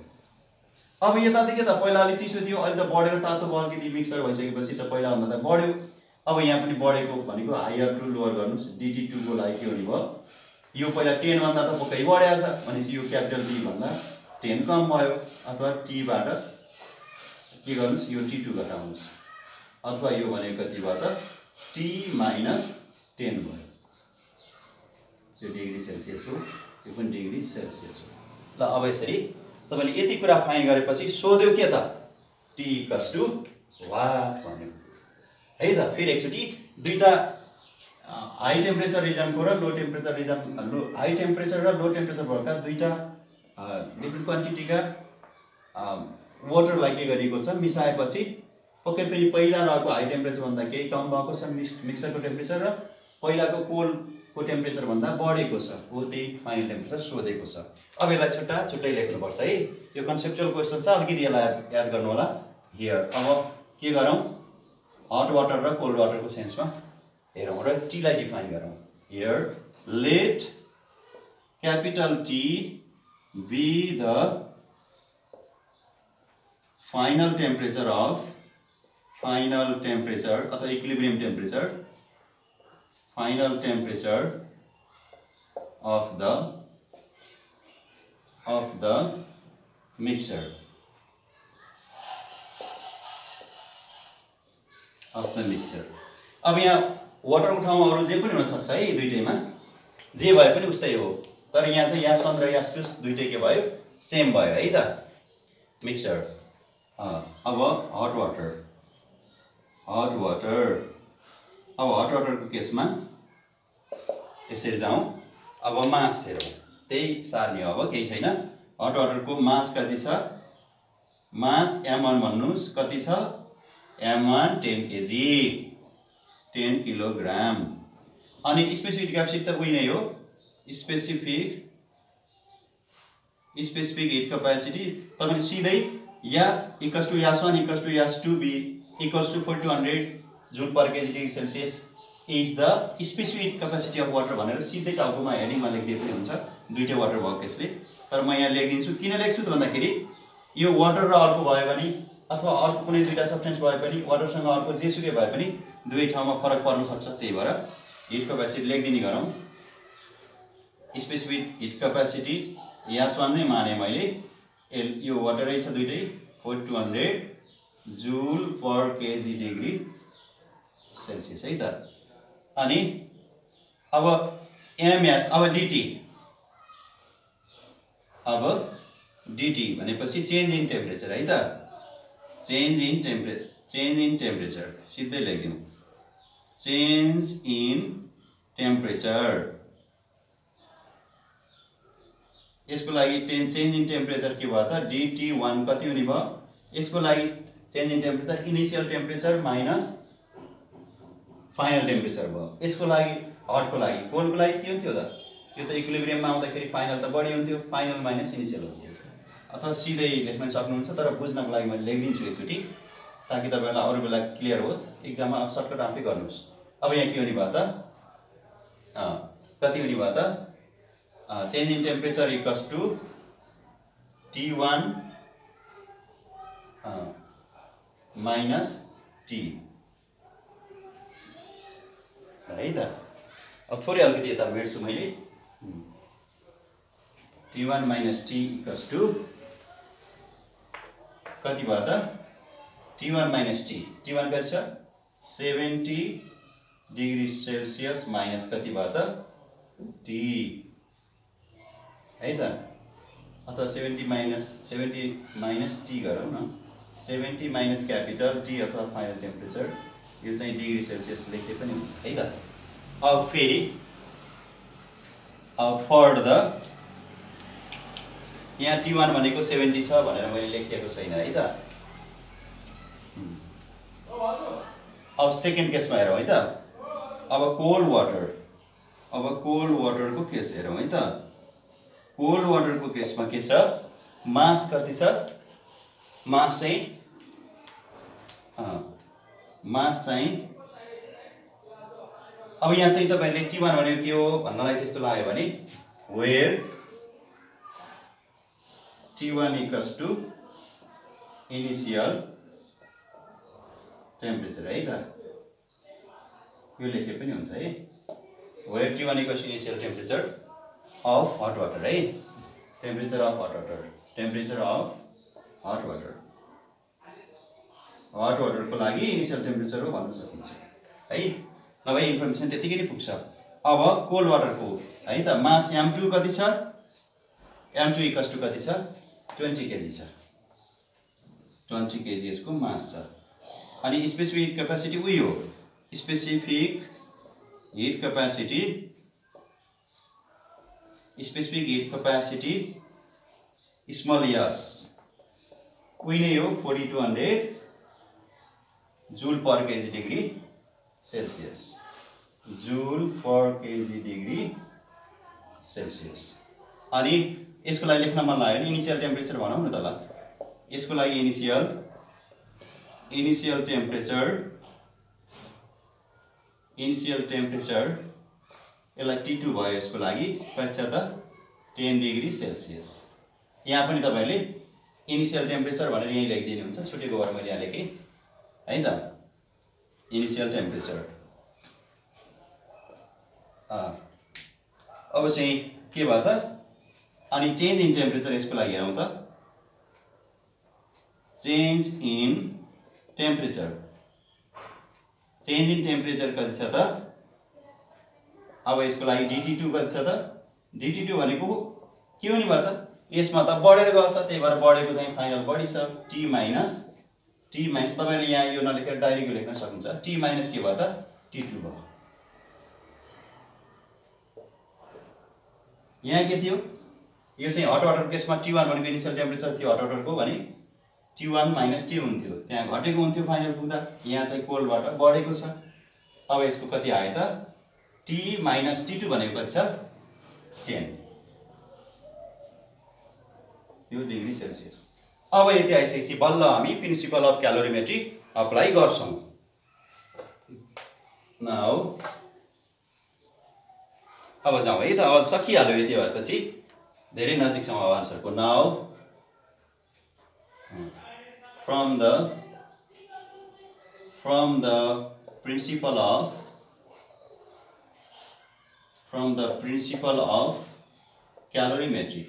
अब यता त के त पहिला अलि चिसो थियो अहिले त बढेर तातो भयो अलिकति मिक्सर भइसकेपछि त पहिला भन्दा त बढ्यो अब यहाँ पनि बढेको भनेको हायर टु लोअर गर्नुस् dt2 को लागि के हुने भयो यो पहिला 10 भन्दा त पक्कै बढ्या छ भनेपछि यो क्यापिटल T भन्दा 10 कम भयो अथवा T बाट के गर्नुस् यो T2 घटाउनुस् अथवा यो भनेको कति भयो त T माइनस 10 भयो यो डिग्री सेल्सियस हो यो पनि डिग्री सेल्सियस हो ल अब यसरी तपाईले यति कुरा फाइन गरेपछि सोध्यो के त T इक्वल्स टु व्हाट भन्यो है त फेरि एकचोटी दुईटा हाई टेम्परेचर रिजनको र low temperature region high temperature र लो टेम्परेचर भएका दुईटा डिफ्रेन्ट क्वान्टिटीका वाटरलाई के गरिएको छ मिसाएपछि पक्कै पनि पहिला रहेको हाई टेम्परेचर भन्दा केही कम भएको छ मिक्सरको टेम्परेचर र पहिलाको कोल्डको टेम्परेचर भन्दा बढेको छ हो त्यही फाइनल टेम्परेचर सोधेको छ अब यसलाई छुट्टै लेख्नुपर्छ है यो कन्सेप्चुअल क्वेशन छ अलिकति यसलाई याद गर्नु होला हियर अब के गरौँ हट वाटर र कोल्ड वाटरको सेन्समा हेरौँ र T लाई डिफाइन गरौँ here let capital T be the final temperature अथवा equilibrium temperature final temperature of the mixture अब यहाँ वाटरको ठाउँमा अरु जे पनि हुन सक्छ है दुईटैमा जे भए पनि उस्तै हो तर यहाँ चाहिँ यास1 र यास2 दुईटै के भयो सेम भयो है त मिक्सचर अब हट वाटरको केसमा यसरी जाउँ अब मास हेरौँ त्यही सार्ने हो अब केही छैन हट वाटरको मास कति छ मास m1 भन्नुस् कति छ m1 10 kg 10 किलोग्राम अनि स्पेसिफिक क्यापेसिटी त उही नै हो स्पेसिफिक स्पेसिफिक हिट क्यापेसिटी तपाईले सिधै S equals to S 1 equals to S 2 be equals to 4200 joule per KG degree Celsius is the specific heat capacity of water भनेर सिधै टाउकोमा हेडिङमा लेखिदिएको हुन्छ दुईटै वाटर भयो त्यसले तर म यहाँ लेखिदिन्छु किन लेख्छु त भन्दाखेरि यो वाटर र अर्को भयो भने अथवा अर्को कुनै दुईटा सब्स्टेन्स भए पनि वाटरसँग अर्को जेसुकै भए पनि दुवै ठाउँमा फरक पर्न सक्छ त्यही भएर हिट क्यापेसिटी लेखिदिने गरौँ स्पेसिफिक हिट क्यापेसिटी यास 1 नै माने मैले यो वाटरै छ दुईटै 4200 joule per KG degree Celsius है त अनि अब एमएस अब डिटी भनेपछि चेन्ज इन टेम्परेचर है त चेन्ज इन टेम्परेचर सिधै लेखिदिउँ चेन्ज इन टेम्परेचर यसको लागि चेन्ज इन टेम्परेचर के भयो त dt1 कति हुने भयो यसको लागि change in temperature initial temperature minus final temperature भयो यसको लागि हटको लागि कोल्डको लागि के हुन्थ्यो त यो त इक्विलिब्रियममा आउँदाखेरि फाइनल त बढी हुन्थ्यो फाइनल माइनस इनिशियल हुन्थ्यो अथवा सिधै लेख्न सक्नुहुन्छ तर बुझ्नको लागि मैले लेखिदिन्छु एकचोटि ताकि तपाईहरुलाई अरु बेला क्लियर होस् एक्जाममा अब सर्टकट आफै गर्नुस् अब यहाँ के हुने भयो त कति हुने भयो त change in temperature equals to T1 minus T है त अब थोरै अलिकति यता भेट्छु मैले T1 minus T equals to कति भयो त T1 minus T1 कति छ 70 डिग्री सेल्सियस माइनस कति भयो त T है त अथवा 70 माइनस T गरौँ न 70 माइनस क्यापिटल T अथवा फाइनल टेम्परेचर यो चाहिँ डिग्री सेल्सियस लेखे पनि हुन्छ है त अब फेरि फर द यहाँ T1 भनेको 70 छ भनेर मैले लेखेको छैन है त अब सेकेन्ड केसमा हेरौँ है त अब कोल्ड वाटरको केस हेरौँ है त कोल्ड वाटरको केसमा के छ मास कति छ मास चाहिँ अब यहाँ चाहिँ तपाईहरुले T1 भनेको के हो भन्नलाई त्यस्तो लाग्यो भने where T1 equals to initial temperature है त यो लेखे पनि हुन्छ है where T1 equals to initial temperature of hot water है temperature of hot water को लागि इनिशियल टेम्परेचर हो भन्न सकिन्छ है नभए इन्फर्मेसन त्यतिकै नै पुग्छ अब कोल्ड वाटर को है त मास m2 कति छ m2 इक्वल्स टु कति छ 20 kg छ 20 kg यसको मास छ अनि स्पेसिफिक क्यापेसिटी उही हो स्पेसिफिक हिट क्यापेसिटी स्मल यस उही नै हो 4200 joule per KG degree Celsius अनि यसको लागि लेख्न मन लाग्यो भने इनिशियल टेम्परेचर भनौँ न त ल यसको लागि इनिशियल टेम्परेचर यसलाई T2 भयो यसको लागि कति छ त 10 डिग्री सेल्सियस यहाँ पनि तपाईहरुले इनिशियल टेम्परेचर भनेर यही लेखिदिनु हुन्छ छुटेको भएर मैले यहाँ लेखेँ है त इनिशियल टेम्परेचर अब चाहिँ के भयो त अनि चेन्ज इन टेम्परेचर यसको लागि हेरौँ त चेन्ज इन टेम्परेचर कति छ त अब यसको लागि dt2 कति छ त dt2 भनेको के हो नि भयो त यसमा त बढेर गएको छ त्यही भएर बढेको चाहिँ फाइनल बढी छ t माइनस तपाईले यहाँ यो नलेखेर डाइरेक्ट लेख्न सक्नुहुन्छ t माइनस के भयो त t2 भयो यहाँ के थियो यो चाहिँ हट वाटर केसमा T1 भनेको इनिशियल टेम्परेचर थियो हट वाटरको भने T1 माइनस T हुन्थ्यो त्यहाँ घटेको हुन्थ्यो फाइनल पुग्दा यहाँ चाहिँ कोल्ड वाटर बढेको छ अब यसको कति आयो त T माइनस T2 भनेको कति छ 10 यो डिग्री सेल्सियस। अब यति आइसकेपछि बल्ल हामी प्रिन्सिपल अफ क्यालोरिमेट्री अप्लाई गर्छौं। नाउ अब जाउँ है त, अब सकिहाल्यो। यति भएपछि धेरै नजिक छौँ अब आन्सरको। Now from the principle of calorimetry,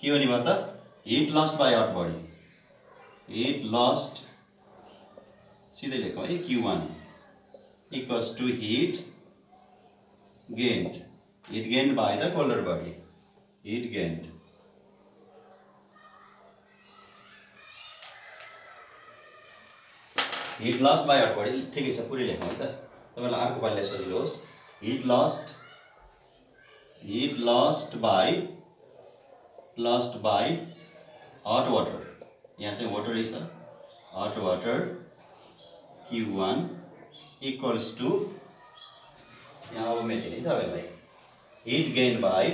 के हो नि भयो त? Heat lost by hot body, heat lost सीधै लेखौँ है, Q1 equals to heat gained by the colder body, heat gained heat lost by hot body। ठिकै छ, पुरै लेखौँ है त, तपाईँलाई अर्को पालिलाई सजिलो होस्। heat lost by hot water, यहाँ चाहिँ वाटर रहेछ, hot water Q1 equals two, यहाँ अब मेटेँ है तपाईँलाई, heat gained by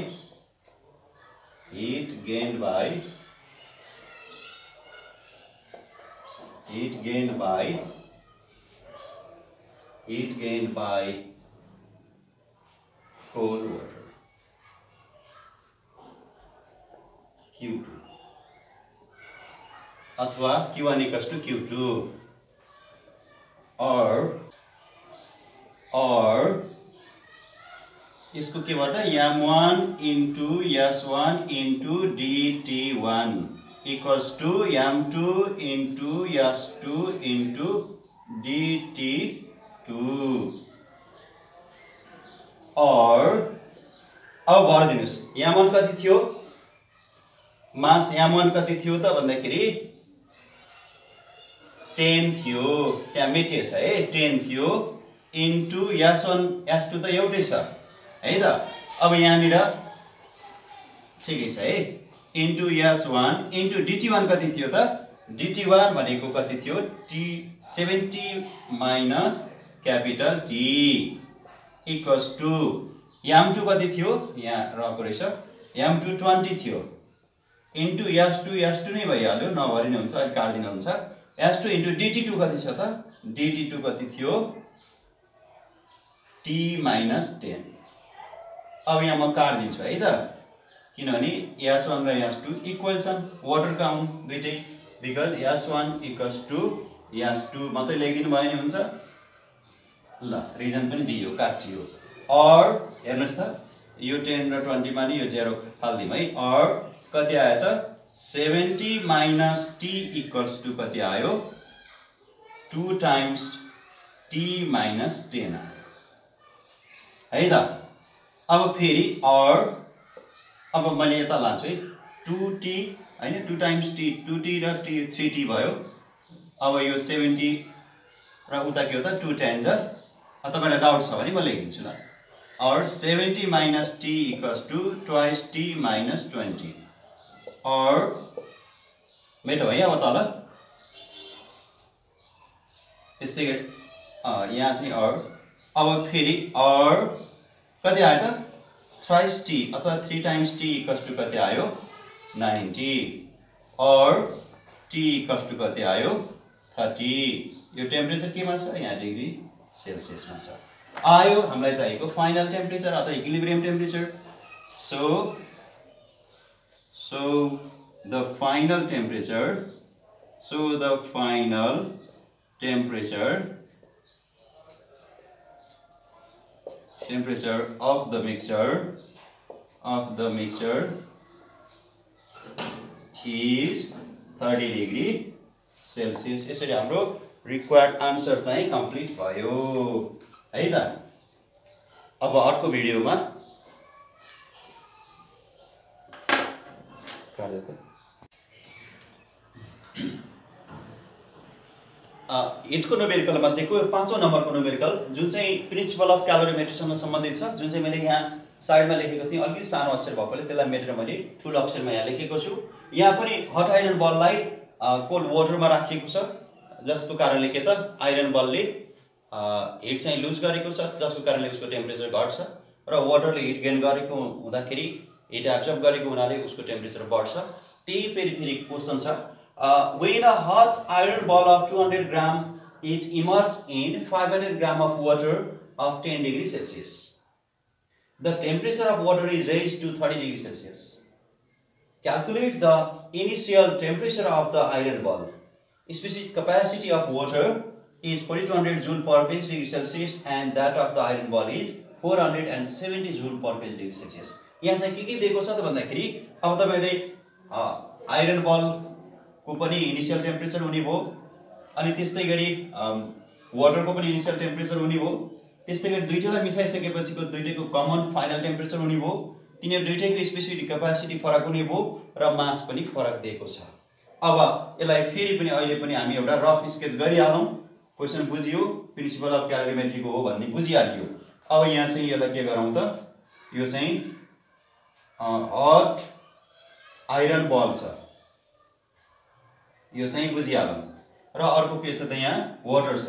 cold water Q2, अथवा Q1 equals to Q2, और इसको के भन्दा M1 into S1 into DT1 equals to M2 into S2 into DT2, और अब भर दिनुस् M1 कति थियो, मास M1 कति थियो त भन्दाखेरि 10 थियो, त्यहाँ मेटिएछ है, 10 थियो इन्टु S1 S2 त एउटै छ है त। अब यहाँनिर ठिकै छ है, इन्टु S1 इन्टु DT1 कति थियो त, DT1 भनेको कति थियो, T70 minus capital T equals to M2 कति थियो, यहाँ रहेको रहेछ, M2 20 थियो इन्टु S2 नै भइहाल्यो, नभरि नै हुन्छ, अहिले काट्दिन हुन्छ। S2 इन्टु DT2 कति छ त, DT2 कति थियो, T माइनस 10। अब यहाँ म काट्दिन्छु है त, किनभने S1 र S2 इक्वल छन्, वाटर काउन्ट दुइटै, because S1 equals to S2 मात्रै लेखिदिनु भयो नि हुन्छ। ल रिजन पनि दियो, काटियो। और हेर्नुहोस् त, यो 10 र 20 मा नि यो 0 फाल्दिउँ है, और कति आयो त, 70 माइनस T इक्वल्स टू कति आयो, 2 टाइम्स T माइनस 10 आयो है त। अब फेरि और अब मैले यता लान्छु है, 2T हैन, 2 टाइम्स T, 2T र 3T भयो। अब यो 70 र उता के हो त 2 10 जा, तपाईलाई डाउट छ भने म लेखिदिन्छु ल। और 70 minus T equals to twice T minus 20, और मेटो है अब तल त्यस्तै यहाँ चाहिँ और अब फेरि और कति आयो त, थ्राइस T अथवा 3 टाइम्स T इक्वल्स टू कति आयो, 90, और T इक्वल्स टू कति आयो, 30। यो टेम्परेचर केमा छ, यहाँ डिग्री सेल्सियसमा छ। आयो हामीलाई चाहिएको फाइनल टेम्परेचर अथवा equilibrium temperature. So the final temperature of the mixture is 30 degree Celsius। यसरी हाम्रो रिक्वायर्ड आन्सर चाहिँ कम्प्लिट भयो है त। अब अर्को भिडियोमा हिटको न्युमेरिकल मध्येको 5औं नम्बरको न्युमेरिकल जुन चाहिँ प्रिन्सिपल अफ क्यालोरिमेट्रीसँग सम्बन्धित छ, जुन चाहिँ मैले यहाँ साइडमा लेखेको थिएँ, अलिकति सानो अक्षर भएकोले त्यसलाई मेटेर मैले ठुलो अक्षरमा यहाँ लेखेको छु। यहाँ पनि हट आइरन बललाई कोल्ड वाटरमा राखिएको छ, जसको कारणले के त आइरन बलले हिट चाहिँ लुज गरेको छ जसको कारणले उसको टेम्परेचर घट्छ र वाटरले हिट गेन गरेको हुँदाखेरि हिट एब्जर्ब गरेको हुनाले उसको टेम्परेचर बढ्छ। त्यही फेरि क्वेसन छ when a hot iron ball of 200 gram is immersed in 500 gram of water of 10 degrees Celsius, the temperature of water is raised to 30 degrees Celsius. Calculate the initial temperature of the iron ball. Specific capacity of water is 4200 joule per kg degree Celsius and that of the iron ball is 470 joule per kg degree Celsius. यहाँ चाहिँ के दिएको छ त भन्दाखेरि अब तपाईले iron बल को पनि इनिशियल टेम्परेचर हुने भयो अनि त्यस्तै गरी वाटर को पनि इनिशियल टेम्परेचर हुने भयो त्यस्तै गरी दुईटैलाई मिसाइसकेपछिको दुईटैको कमन फाइनल टेम्परेचर हुने भयो तिनीहरु दुईटैको स्पेसिफिक क्यापासिटी फरक हुने भयो र मास पनि फरक दिएको छ। अब यसलाई फेरि पनि अहिले पनि हामी एउटा रफ स्केच गरिहालौं। क्वेशन बुझियो प्रिन्सिपल अफ क्यालोरीमेट्री को हो भन्ने बुझिहालियो। अब यहाँ चाहिँ यसलाई के गरौँ त यो चाहिँ हट आइरन बल छ यो चाहिँ बुझिहालौं र अर्को के छ त यहाँ वाटर छ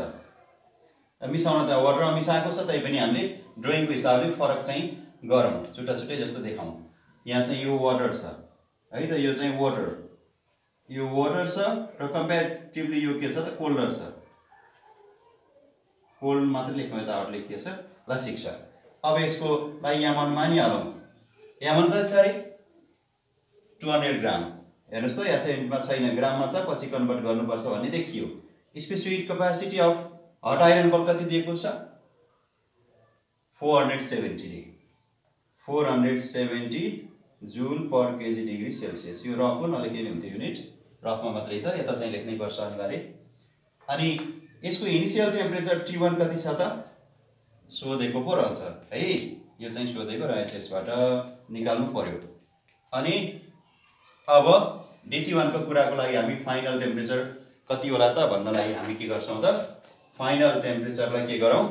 मिसाउन त वाटरमा मिसाएको छ तै पनि हामीले ड्राइङ को हिसाबले फरक चाहिँ गरौँ छुट्टा छुट्टै जस्तो देखाउँ। यहाँ चाहिँ यो वाटर छ है त यो चाहिँ वाटर छ र कम्पेरेटिभली यो के छ त कोल्डर छ कोल्ड मात्र लेख्नु यता हट लेखिएको छ ल ठीक छ। अब यसको लागि यामन मानिहालौं यामन कति छ रे 200 ग्राम हेर्नुस् त एसआईमा छैन ग्राममा छ पछि कन्भर्ट गर्नुपर्छ भन्ने देखियो। Specific capacity of hot iron ball कति दिएको छ 470 joule per KG degree Celsius. यो रफ हो नलेखे हुन्थ्यो युनिट रफमा मात्रै त यता चाहिँ लेख्नै पर्छ अनिवार्य। अनि यसको इनिशियल टेम्परेचर T1 कति छ त सोधेको पो रहेछ है यो चाहिँ सोधेको रहेछ यसबाट निकाल्नु पर्यो। अनि अब DT1 को कुराको लागि हामी फाइनल टेम्परेचर कति होला त भन्नलाई हामी के गर्छौं त फाइनल टेम्परेचरलाई के गरौँ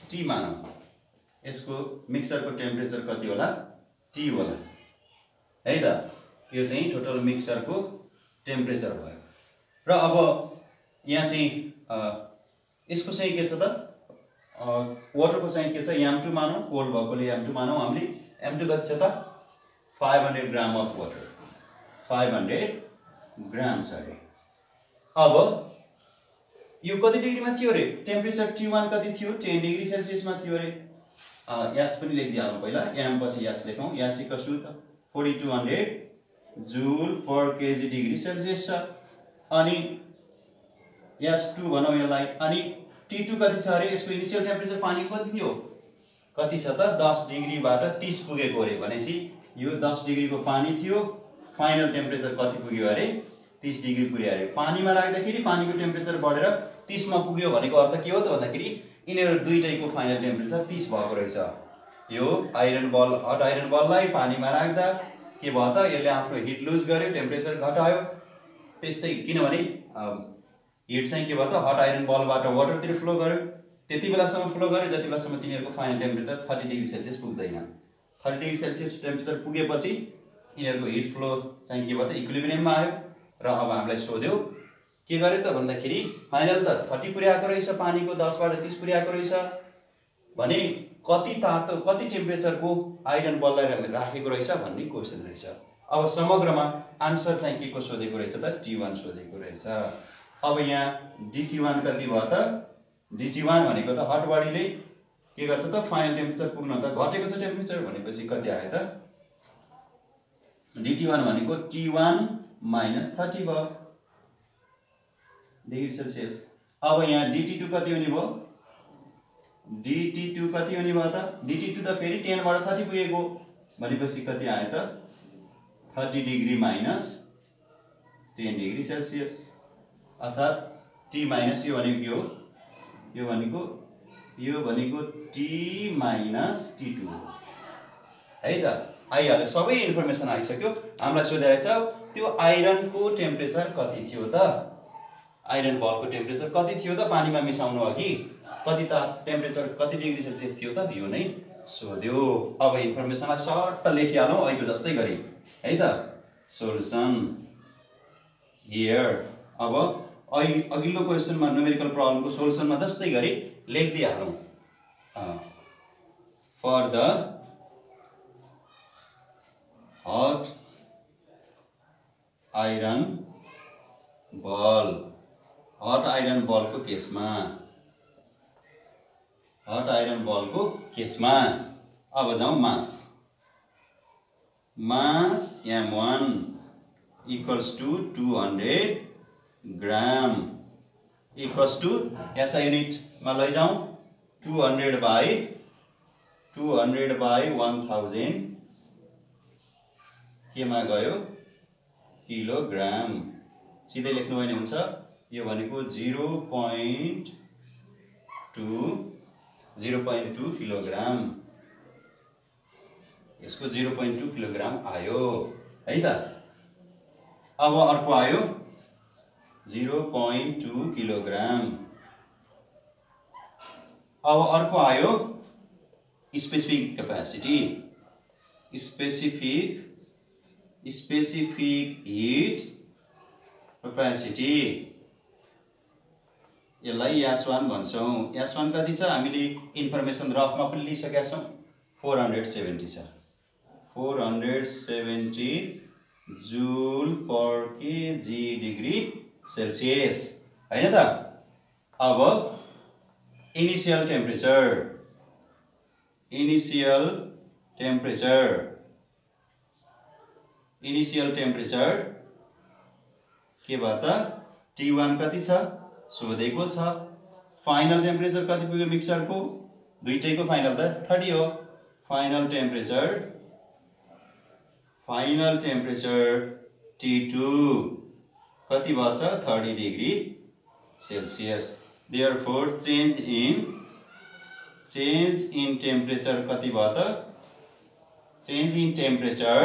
T मानौं यसको मिक्सरको टेम्परेचर कति होला T होला है त यो चाहिँ टोटल मिक्सरको टेम्परेचर भयो। र अब यहाँ चाहिँ यसको चाहिँ के छ त वाटरको चाहिँ के छ m2 मानौं कोल्ड भएकोले m2 मानौं हामीले m2 कति छ त 500 ग्राम अफ वाटर 500 ग्राम छ रे। अब यो कति डिग्रीमा थियो रे टेम्परेचर T1 कति थियो 10 डिग्री सेल्सियसमा थियो रे। यास पनि लेखिदिहालौं पहिला m पछि यास लेखौं S equals to 4200 joule per KG degree Celsius छ अनि यास 2 भनौं यसलाई। अनि T2 कति छ रे यसको इनिशियल टेम्परेचर पानीको कति थियो कति छ त 10 डिग्रीबाट 30 पुगेको रे भनेसी यो 10 डिग्रीको पानी थियो फाइनल टेम्परेचर कति पुग्यो अरे 30 डिग्री पुग्यो अरे। पानीमा राख्दाखेरि पानीको टेम्परेचर बढेर 30 मा पुग्यो भनेको अर्थ के हो त भन्दाखेरि यिनीहरु दुईटैको फाइनल टेम्परेचर 30 भएको रहेछ। यो आइरन बल हट आइरन बललाई पानीमा राख्दा के भयो त यसले आफ्नो हिट लुज गर्यो टेम्परेचर घटायो त्यस्तै किनभने हिट चाहिँ के भयो त हट आइरन बलबाट वाटरतिर फ्लो गर्यो त्यति बेलासम्म फ्लो गर्यो जति बेलासम्म तिनीहरुको फाइनल टेम्परेचर 30 डिग्री सेल्सियस पुग्दैन। 30 डिग्री सेल्सियस टेम्परेचर पुगेपछि यिनीहरुको हिट फ्लो चाहिँ के भयो त इक्विलिब्रियममा आयो र अब हामीलाई सोध्यो के गर्यो त भन्दाखेरि फाइनल त 30 पुर्याएको रहेछ पानीको 10 बाट 30 पुर्याएको रहेछ भने कति तातो कति टेम्परेचरको आइरन बललाई राखेको रहेछ भन्ने क्वेशन रहेछ। अब समग्रमा आन्सर चाहिँ के को सोधेको रहेछ त T1 सोधेको रहेछ। अब यहाँ DT1 कति भयो त DT1 भनेको त हट बडीले के गर्छ त फाइनल टेम्परेचर पुग्न त घटेको छ टेम्परेचर भनेपछि कति आयो त DT1 भनेको T1 - 30 भयो डिग्री सेल्सियस। अब यहाँ DT2 कति हुने भयो DT2 कति हुने भयो त DT2 त फेरि 10 बाट 30 पुगेको भनेपछि कति आयो त 30 डिग्री माइनस 10 डिग्री सेल्सियस अर्थात T माइनस यो भनेको के हो यो भनेको T माइनस T2 है त आइहाल्यो सबै इन्फर्मेसन आइसक्यो। हामीलाई सोधेको छ त्यो आइरनको टेम्परेचर कति थियो त आइरन बलको टेम्परेचर कति थियो त पानीमा मिसाउनु अघि कति त टेम्परेचर कति डिग्री सेल्सियस थियो त यो नै सोध्यो। अब इन्फर्मेसनलाई सर्ट लेखिहालौं अहिले जस्तै गरी है त सोलुसन हियर। अब अघिल्लो क्वेसनमा न्युमेरिकल प्रब्लमको सोल्युसनमा जस्तै गरी लेख्दै हालौँ। For the hot iron ball, hot iron बलको केसमा, हट आइरन बलको केसमा अब जाउँ mass. Mass M1 equals to 200 gram equals to SI युनिटमा लैजाउँ 200 बाई 1000 केमा गयो किलोग्राम। सिधै लेख्नु भने हुन्छ यो भनेको 0.2 किलोग्राम, यसको 0.2 किलोग्राम आयो है त। अब अर्को आयो 0.2 किलोग्राम। अब अर्को आयो specific capacity, specific heat capacity, यसलाई S1 भन्छौँ। S1 कति छ हामीले इन्फर्मेसन रफमा पनि लिइसकेका छौँ, 470 छ, 470 joule per KG degree Celsius हैन त। अब इनिशियल टेम्परेचर के भयो त T1 कति छ सोधेको छ। फाइनल टेम्परेचर कति पुग्यो मिक्सरको, दुईटैको फाइनल त 30 हो। फाइनल टेम्परेचर T2 कति भएछ 30 degree Celsius. Therefore change in temperature कति भयो त, चेन्ज इन टेम्परेचर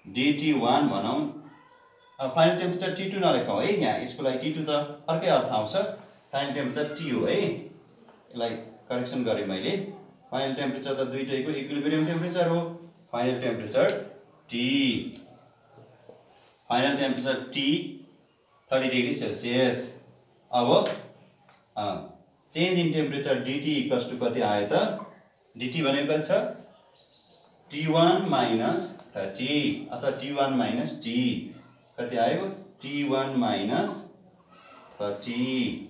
DT1 भनौँ। फाइनल टेम्परेचर T2 नलेखौँ है, यहाँ यसको लागि T2 त अर्कै अर्थ आउँछ, फाइनल टेम्परेचर T हो है, यसलाई करेक्सन गरेँ मैले। फाइनल टेम्परेचर त दुईटैको इक्विलिब्रियम टेम्परेचर हो। Final temperature T 30 degree Celsius. अब change in temperature DT equals to कति आयो त, DT भनेको कति छ T1 माइनस 30 अथवा T1 माइनस T कति आयो T1 माइनस 30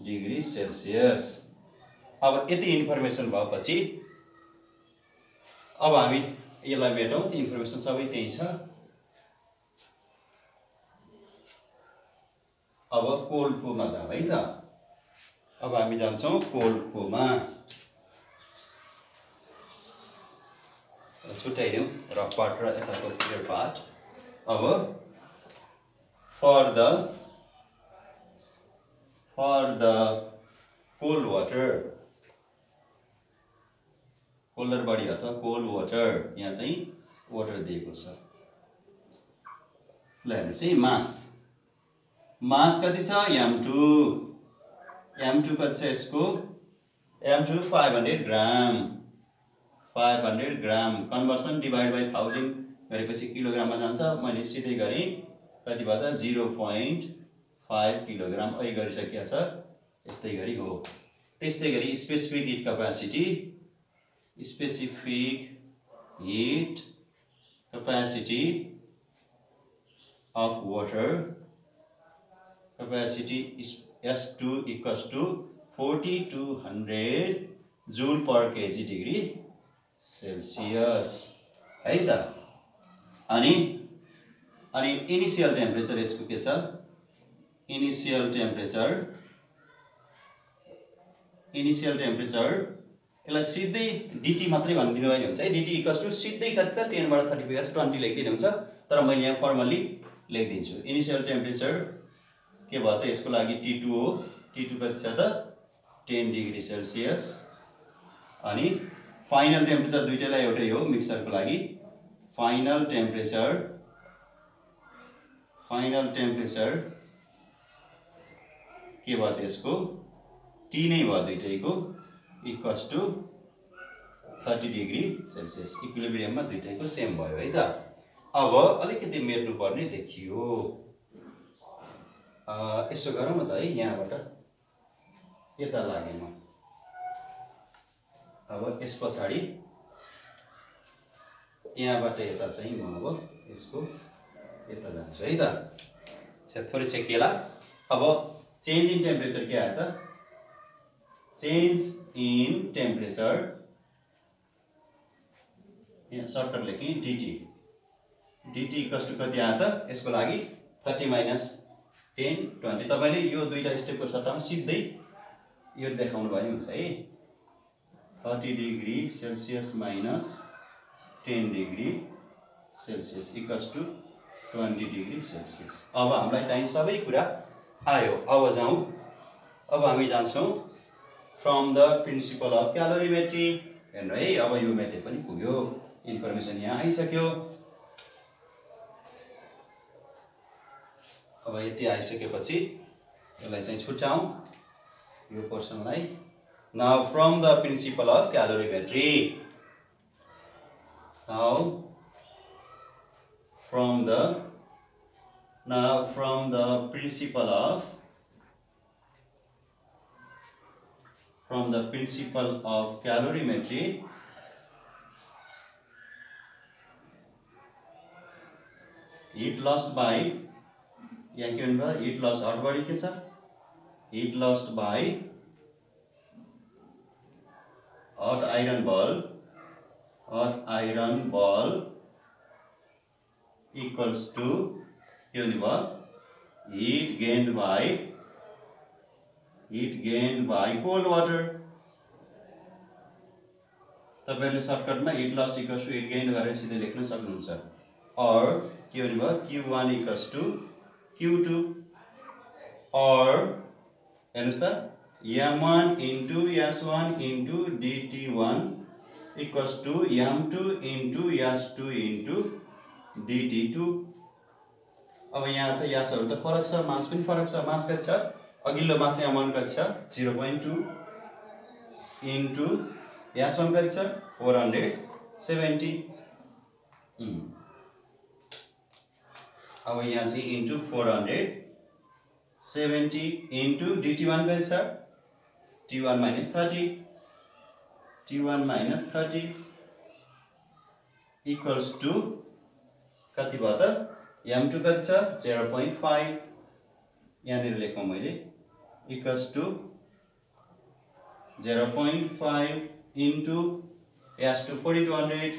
डिग्री सेल्सियस। अब यति इन्फर्मेसन भएपछि अब हामी यसलाई मेटौँ, त्यो इन्फर्मेसन सबै त्यही छ। अब कोल्ड पोमा जाउँ है त। अब हामी जान्छौँ कोल्ड पोमा, छुट्याइदिउँ रफ पार्ट र यताको क्लियर पार्ट। अब for the cold water, colder body अथवा कोल्ड वाटर, यहाँ चाहिँ वाटर दिएको छ। ल हेर्नुहोस् है, मास कति छ M2 कति छ यसको, M2 500 gram, conversion divide by 1000 गरेपछि किलोग्राममा जान्छ। मैले सिधै गरेँ कति भयो त 0.5 किलोग्राम अहिले गरिसकिया छ, यस्तै गरी हो। त्यस्तै गरी specific heat capacity of water, capacity S2 equals to 4200 joule per KG degree Celsius है त। अनि इनिशियल टेम्परेचर यसको के छ, इनिशियल टेम्परेचर यसलाई सिधै DT मात्रै भनिदिनु भने हुन्छ है। DT इक्वल्स टु सिधै कति त 10 बाट 30 पुगेछ 20 लेखिदिनु हुन्छ, तर मैले यहाँ फर्मली लेखिदिन्छु। इनिशियल टेम्परेचर के भयो त यसको लागि T2 हो, T2 कति छ त 10 डिग्री सेल्सियस। अनि फाइनल टेम्परेचर दुईटैलाई एउटै हो मिक्सरको लागि। फाइनल टेम्परेचर के भयो त्यसको T नै भयो दुईटैको, इक्वल्स टु 30 डिग्री सेल्सियस। इक्विलिब्रियममा दुईटैको सेम भयो है त। अब अलिकति मेट्नु पर्ने देखियो। यसो गरौँ न त है, यहाँबाट यता लागेँ म। अब यस पछाडि यहाँबाट यता चाहिँ म अब यसको यता जान्छु है त। थोरै सेकिएला। अब चेन्ज इन टेम्परेचर के आयो त? चेन्ज इन टेम्परेचर, यहाँ सर्टकट लेखेँ डिटी। डिटी इक्वल्स टु कति आयो त यसको लागि? 30 माइनस 10 20। तपाईले यो दुईटा स्टेपको सट्टामा सिधै यो देखाउनु भयो हुन्छ है। 30 degree Celsius minus 10 degree Celsius equals to 20 degree Celsius. अब हामीलाई चाहिने सबै कुरा आयो। अब जाउँ, अब हामी जान्छौँ फ्रम द प्रिन्सिपल अफ क्यालोरीमेट्री। हेर्नु है, अब यो मेथड पनि पुग्यो, इन्फर्मेसन यहाँ आइसक्यो। अब यति आइसकेपछि यसलाई चाहिँ छुट्याउँ यो पोर्सनलाई। Now from the principle of calorimetry, now from the principle of calorimetry, heat lost by, यहाँ के भन्नु भयो? heat loss हट बढी के छ? heat lost by hot iron ball equals to के भन्नु भयो? heat gained by cold water। तपाईहरुले सर्टकटमा heat loss equals to heat gained गरेर सिधै लेख्न सक्नुहुन्छ। और के भन्नु भयो? Q1 equals to Q2, or हेर्नुस् त M1 into S1 into DT1 equals to M2 into S2 into DT2। अब यहाँ त यासहरु त फरक छ, मास पनि फरक छ। मास कति छ? अघिल्लो मास M1 कति छ? 0.2 into S1 कति छ? 470। अब यहाँ चाहिँ into 470 into DT1 कति छ? T1 minus 30 equals to कति भयो त? M2 कति छ? 0.5। यहाँनिर लेखौँ मैले, equals to 0.5 into S2 4200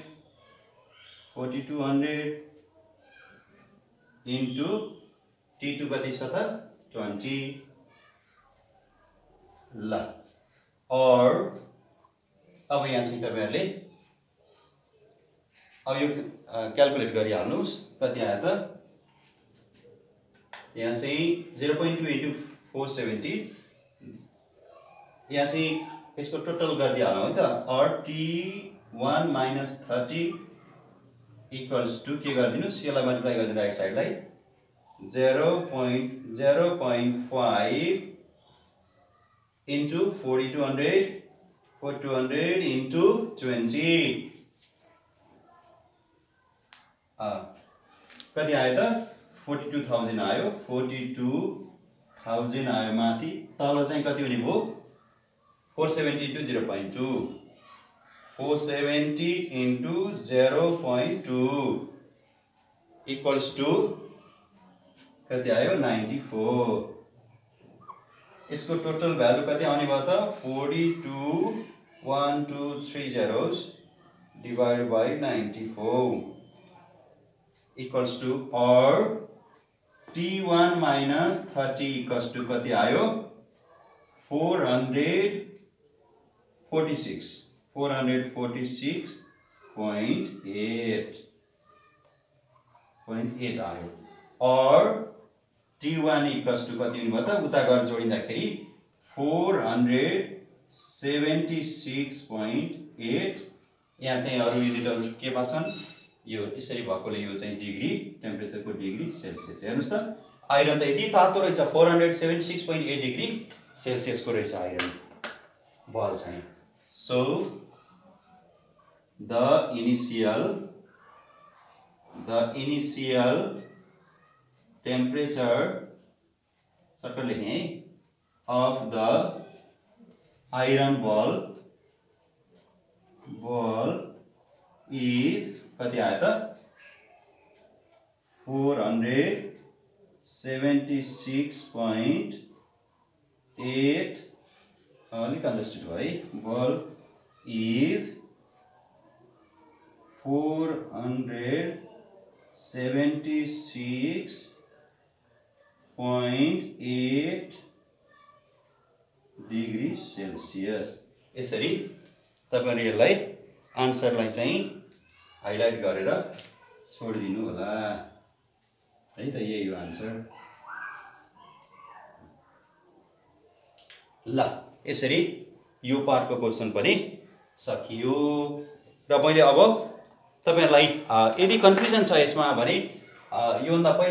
into T2 कति छ त? 20। ल, और अब यहाँ चाहिँ तपाईहरुले अब यो क्याल्कुलेट गरिहाल्नुस् कति आयो त? यहाँ चाहिँ 0.2 into 470, यहाँ चाहिँ यसको टोटल गरिदिहालौँ है त। और T1 minus 30 equals to के गरिदिनुस्? यसलाई मल्टिप्लाई गरिदिनु राइट साइडलाई 0.05 into 4200 into 20। कति आयो त? 42,000 आयो। 42,000 आयो माथि। तल चाहिँ कति हुने भयो? 470 into 0.2, 470 into 0.2 equals to कति आयो? 94। यसको टोटल भ्यालु कति आउने भयो त? 42,1230 divided by 94 equals to, or T1 minus 30 equals to कति आयो? 446.8 आयो। और T1 equals to कति हुने भयो त? उता गएर जोडिँदाखेरि 476.8। यहाँ चाहिँ अरु युनिटहरु के छन्? यो यसरी भएकोले यो चाहिँ डिग्री, टेम्परेचरको डिग्री सेल्सियस। हेर्नुस् त, आइरन त यति तातो रहेछ, 476.8 डिग्री सेल्सियसको रहेछ आइरन बल चाहिँ। So the initial temperature shortcut लेखेँ है of the iron ball is कति आयो त 476.8 अलिक कन्जस्टेड भयो है बल इज 476.8 डिग्री सेल्सियस। यसरी तपाईहरुले यसलाई आन्सरलाई चाहिँ हाइलाइट गरेर छोडिदिनु होला है त। यही हो आन्सर। ल यसरी यो पार्टको क्वेशन पनि सकियो र मैले अब तपाईहरुलाई यदि कन्फ्युजन छ यसमा भने यो भन्दा पहिला